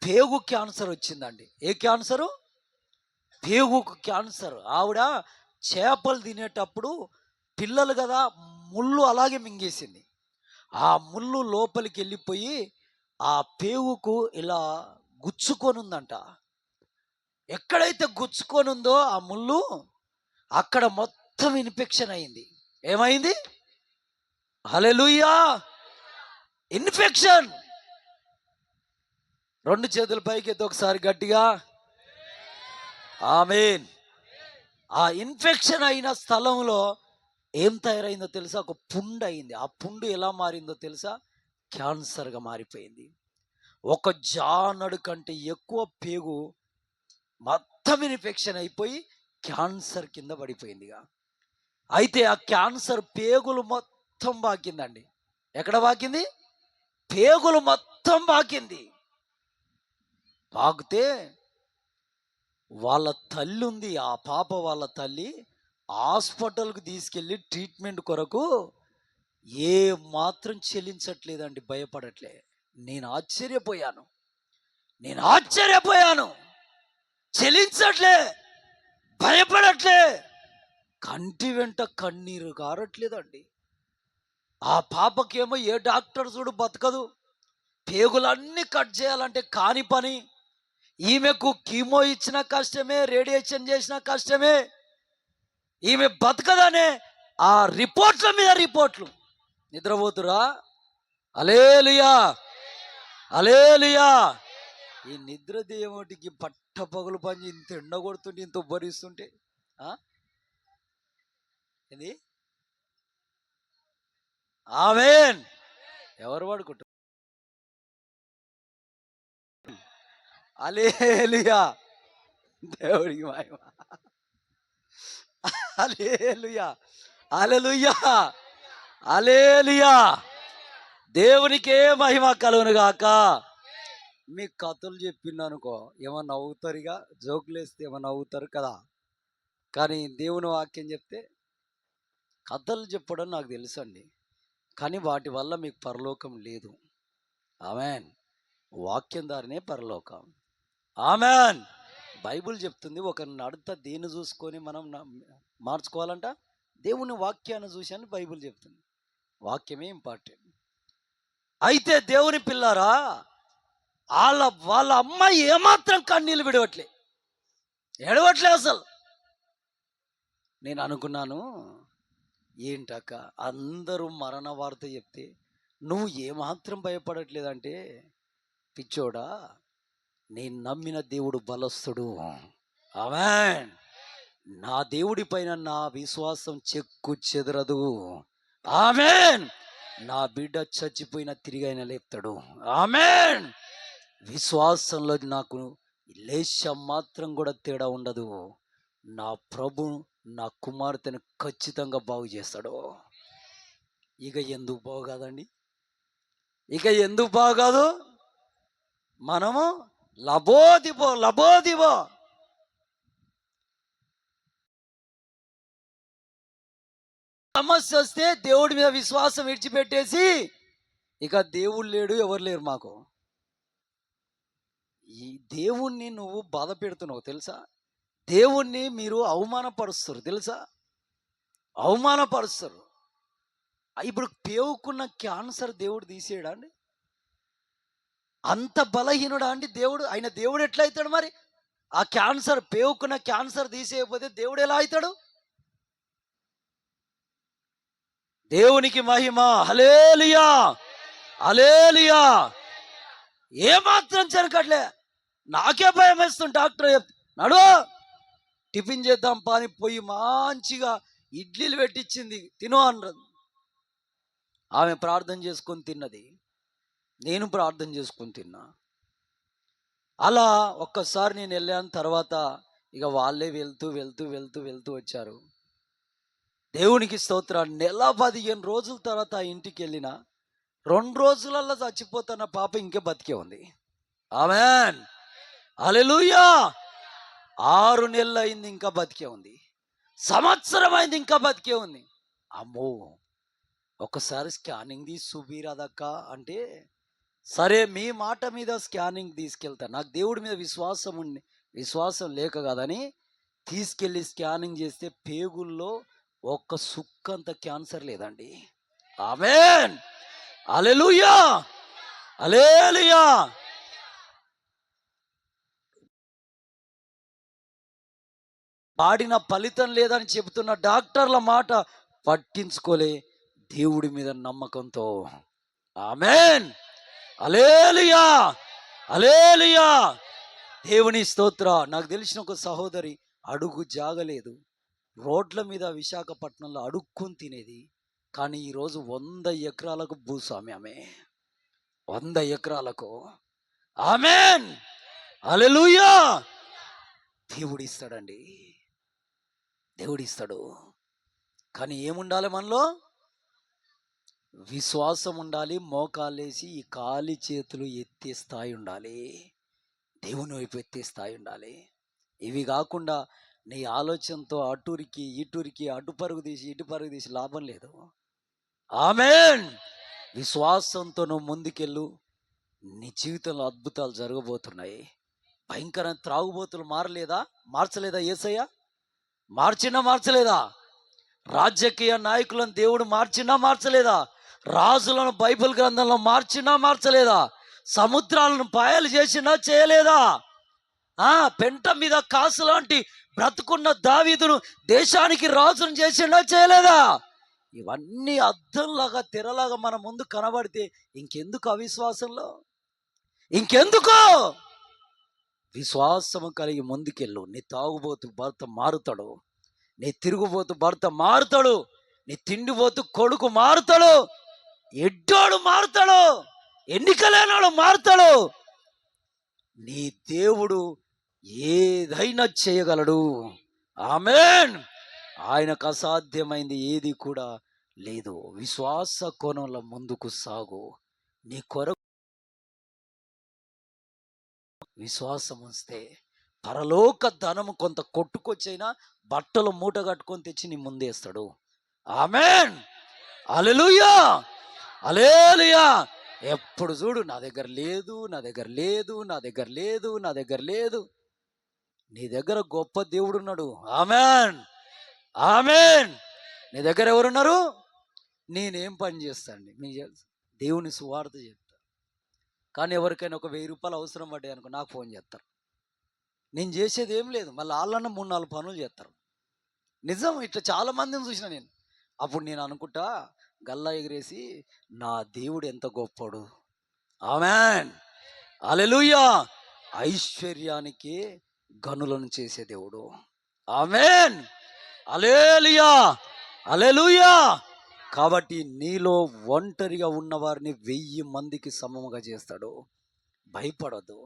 పేగు క్యాన్సర్ వచ్చిందండి. ఏ క్యాన్సరు? పేగు క్యాన్సర్. ఆవిడ చేపలు తినేటప్పుడు పిల్లలు కదా, ముళ్ళు అలాగే మింగేసింది. ఆ ముళ్ళు లోపలికి వెళ్ళిపోయి ఆ పేగుకు ఇలా గుచ్చుకొని ఉందంట. ఎక్కడైతే గుచ్చుకొని ఉందో ఆ ముళ్ళు, అక్కడ మొత్తం ఇన్ఫెక్షన్ అయింది. ఏమైంది? హల్లెలూయా, ఇన్ఫెక్షన్. 2 చేతుల పైకి ఎత్తి ఒకసారి గట్టిగా ఆమేన్. ఆ ఇన్ఫెక్షన్ అయిన స్థలంలో ఏం తయారైందో తెలుసా? ఒక పుండు అయింది. ఆ పుండు ఎలా మారిందో తెలుసా? క్యాన్సర్గా మారిపోయింది. ఒక జానడు కంటే ఎక్కువ పేగు మొత్తం ఇన్ఫెక్షన్ అయిపోయి క్యాన్సర్ కింద పడిపోయిందిగా. అయితే ఆ క్యాన్సర్ పేగులు మొత్తం బాకిందండి. ఎక్కడ బాకింది? పేగులు మొత్తం బాకింది. బాకితే వాళ్ళ తల్లి ఉంది, ఆ పాప వాళ్ళ తల్లి హాస్పిటల్కి తీసుకెళ్ళి ట్రీట్మెంట్ కొరకు ఏ మాత్రం చెల్లించట్లేదండి, భయపడట్లే. నేను ఆశ్చర్యపోయాను, చెల్లించట్లే, భయపడట్లే, కంటి వెంట కన్నీరు కారట్లేదండి. ఆ పాపకేమో ఏ డాక్టర్ చూడు బతకదు, పేగులన్నీ కట్ చేయాలంటే కాని పని. ఈమెకు కీమో ఇచ్చిన కష్టమే, రేడియేషన్ చేసిన కష్టమే, ఈమె బతకదనే ఆ రిపోర్ట్ల మీద రిపోర్ట్లు. నిద్రపోతురా? హల్లెలూయా, హల్లెలూయా. ఈ నిద్ర దేవుడికి పట్ట పగులు పని, ఇంత ఎండ కొడుతుంటే, ఇంత ఉబ్బరిస్తుంటే ఏంది? ఆమేన్. ఎవరు పడుకుంటారు? హల్లెలూయా. దేవుడికి మహిమ. హల్లెలూయా. హల్లెలూయా. హల్లెలూయా. దేవునికే మహిమ కలుగును గాక. మీకు కథలు చెప్పిందనుకో ఏమన్నా నవ్వుతారుగా, జోకులు వేస్తే ఏమన్నా నవ్వుతారు కదా. కానీ దేవుని వాక్యం చెప్తే కథలు చెప్పడం నాకు తెలుసండి. కానీ వాటి వల్ల మీకు పరలోకం లేదు. ఆమెన్. వాక్యం ద్వారానే పరలోకం. ఆమెన్. బైబిల్ చెప్తుంది ఒక నడత దేన్ని చూసుకొని మనం మార్చుకోవాలంట, దేవుని వాక్యాన్ని చూసి అని బైబిల్ చెప్తుంది. వాక్యమే ఇంపార్టెంట్. అయితే దేవుని పిల్లారా, వాళ్ళ వాళ్ళ అమ్మాయి ఏమాత్రం కన్నీళ్ళు విడవట్లే, ఎడవట్లే అసలు. నేను అనుకున్నాను, ఏంటక్క అందరూ మరణ వార్త చెప్తే నువ్వు ఏమాత్రం భయపడట్లేదంటే, పిచ్చోడా, నేను నమ్మిన దేవుడు బలస్తుడు. ఆమేన్. నా దేవుడి పైన నా విశ్వాసం చెక్కు చెదరదు. ఆమేన్. నా బిడ్డ చచ్చిపోయిన తిరిగి ఆయన లేపుతాడు. ఆమేన్. విశ్వాసంలో నాకు లేశం మాత్రం కూడా తేడా ఉండదు. నా ప్రభు నా కుమార్తెను ఖచ్చితంగా బాగు చేస్తాడు. ఇక ఎందుకు బాగుకాదండి? ఇక ఎందుకు బాగుకాదు? మనము లబోదిబో లబోదిబో సమస్య వస్తే దేవుడి మీద విశ్వాసం విడిచిపెట్టేసి ఇక దేవుడు లేడు, ఎవరు లేరు మాకు. ఈ దేవుణ్ణి నువ్వు బాధ పెడుతున్నావు తెలుసా? దేవుణ్ణి మీరు అవమానపరుస్తారు తెలుసా? అవమానపరుస్తారు. ఇప్పుడు పేవుకున్న క్యాన్సర్ దేవుడు తీసేయడా అండి? అంత బలహీనుడా అండి దేవుడు? ఆయన దేవుడు ఎట్లా అవుతాడు మరి? ఆ క్యాన్సర్, పేవుకున్న క్యాన్సర్ తీసేయకపోతే దేవుడు ఎలా అవుతాడు? దేవునికి మహిమ. హల్లెలూయా. హల్లెలూయా. ఏమాత్రం చెరకట్లే. నాకే భయం వేస్తుంది. డాక్టర్ నడు టిఫిన్ చేద్దాం పాని పోయి మంచిగా ఇడ్లీలు పెట్టించింది, తిను అన్నది. ఆమె ప్రార్థన చేసుకొని తిన్నది, నేను ప్రార్థన చేసుకొని తిన్నా. అలా ఒక్కసారి నేను వెళ్ళాను. తర్వాత ఇక వాళ్ళే వెళ్తూ వెళ్తూ వెళ్తూ వెళ్తూ వచ్చారు. దేవునికి స్తోత్రం. నెల 15 రోజుల తర్వాత ఆ ఇంటికి వెళ్ళిన 2 రోజులలో చచ్చిపోతున్న పాప ఇంకే బతికే ఉంది. ఆమేన్. హల్లెలూయా. 6 నెలలు అయింది ఇంకా బతికే ఉంది. సంవత్సరం అయింది ఇంకా బతికే ఉంది. అమ్మో, ఒకసారి స్కానింగ్ తీసి చూపిరాదక్క అంటే, సరే మీ మాట మీద స్కానింగ్ తీసుకెళ్తా, నాకు దేవుడి మీద విశ్వాసం లేక కాదని తీసుకెళ్ళి స్కానింగ్ చేస్తే పేగుల్లో ఒక్క సుక్కంత క్యాన్సర్ లేదండి. ఆమేన్. హల్లెలూయా. హల్లెలూయా. పాడిన ఫలితం లేదని చెబుతున్న డాక్టర్ల మాట పట్టించుకోలే, దేవుడి మీద నమ్మకంతో. ఆమేన్. హల్లెలూయా. హల్లెలూయా. దేవుని స్తోత్ర. నాకు తెలిసిన ఒక సహోదరి అడుగు జాగలేదు, రోడ్ల మీద విశాఖపట్నంలో అడుక్కొని తినేది. కానీ ఈరోజు 100 ఎకరాలకు భూస్వామి ఆమె. 100 ఎకరాలకు. ఆమేన్. హల్లెలూయా. దేవుడిస్తాడండి, దేవుడిస్తాడు. కానీ ఏముండాలి మనలో? విశ్వాసం ఉండాలి. మోకాలేసి ఈ కాలి చేతులు ఎత్తే స్థాయి ఉండాలి. దేవుని వైపు ఎత్తే స్థాయి ఉండాలి. ఇవి కాకుండా నీ ఆలోచనతో అటురికి ఇటురికి అటు పరుగు తీసి ఇటు పరుగు తీసి లాభం లేదు. ఆమేన్. విశ్వాసంతో నువ్వు ముందుకెళ్ళు. నీ జీవితంలో అద్భుతాలు జరగబోతున్నాయి. భయంకర త్రాగుబోతులు మార్చలేదా యేసయ్య? మార్చలేదా? రాజకీయ నాయకులను దేవుడు మార్చలేదా? రాజులను బైబిల్ గ్రంథంలో మార్చలేదా? సముద్రాలను పాయలు చేయలేదా? పెంట మీద కాసు లాంటి బ్రతుకున్న దావీదును దేశానికి రాజును చేయలేదా? ఇవన్నీ అద్దంలాగా తెరలాగా మన ముందు కనబడితే ఇంకెందుకు అవిశ్వాసంలో? ఇంకెందుకు? విశ్వాసము కలిగి ముందుకెళ్ళు. నీ తాగుబోతు భర్త మారుతాడు, నీ తిరుగుబోతు భర్త మారుతాడు, నీ తిండిపోతు కొడుకు మారుతాడు. ఎడ్డోడు మారుతాడు, ఎన్నిక లేనోడు మారుతాడు. నీ దేవుడు ఏదైనా చేయగలడు. ఆమేన్. ఆయనకు అసాధ్యమైంది ఏది కూడా లేదు. విశ్వాస కోణంలో ముందుకు సాగు. నీ కొరకు విశ్వాసం ఉంచితే పరలోక ధనము కొంత కొట్టుకొచ్చైనా బట్టలు మూట కట్టుకొని తెచ్చి నీ ముందేస్తాడు. ఆమేన్. హల్లెలూయా, హల్లెలూయా. ఎప్పుడు చూడు నా దగ్గర లేదు, నా దగ్గర లేదు, నా దగ్గర లేదు, నా దగ్గర లేదు. నీ దగ్గర గొప్ప దేవుడు ఉన్నాడు. ఆమేన్, ఆమేన్. నీ దగ్గర ఎవరున్నారు? నేనేం పని చేస్తాండి మీకు తెలుసు, దేవుని సువార్త చెప్తా. కానీ ఎవరికైనా ఒక 1000 రూపాయలు అవసరం పడ్డాయి అనుకో, నాకు ఫోన్ చేస్తారు. నేను చేసేది ఏం లేదు, మళ్ళీ వాళ్ళన్న 3-4 పనులు చేస్తారు. నిజం, ఇట్లా చాలా మందిని చూసిన నేను. అప్పుడు నేను అనుకుంటా, గల్లా ఎగిరేసి, నా దేవుడు ఎంత గొప్పడు. ఆమేన్, హల్లెలూయా. ఐశ్వర్యానికి గనులను చేసే దేవుడు. ఆమేన్, హల్లెలూయా, హల్లెలూయా. కాబట్టి నీలో ఒంటరిగా ఉన్న వారిని 1000 మందికి సమముగా చేస్తాడు. భయపడొద్దు.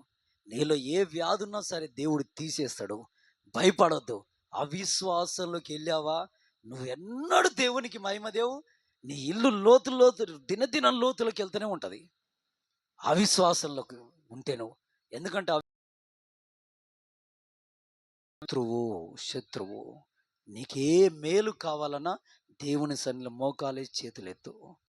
నీలో ఏ వ్యాధి ఉన్నా సరే దేవుడు తీసేస్తాడు. భయపడొద్దు. అవిశ్వాసంలోకి వెళ్ళావా, నువ్వెన్నడూ దేవునికి మహిమదేవు. నీ ఇల్లు లోతు లోతు దినదినం లోతులోకి వెళ్తూనే ఉంటుంది అవిశ్వాసంలోకి ఉంటే నువ్వు. ఎందుకంటే శత్రువు నీకే మేలు కావాలన్నా దేవుని సన్నిధిలో మోకాలేసి చేతులెత్తు.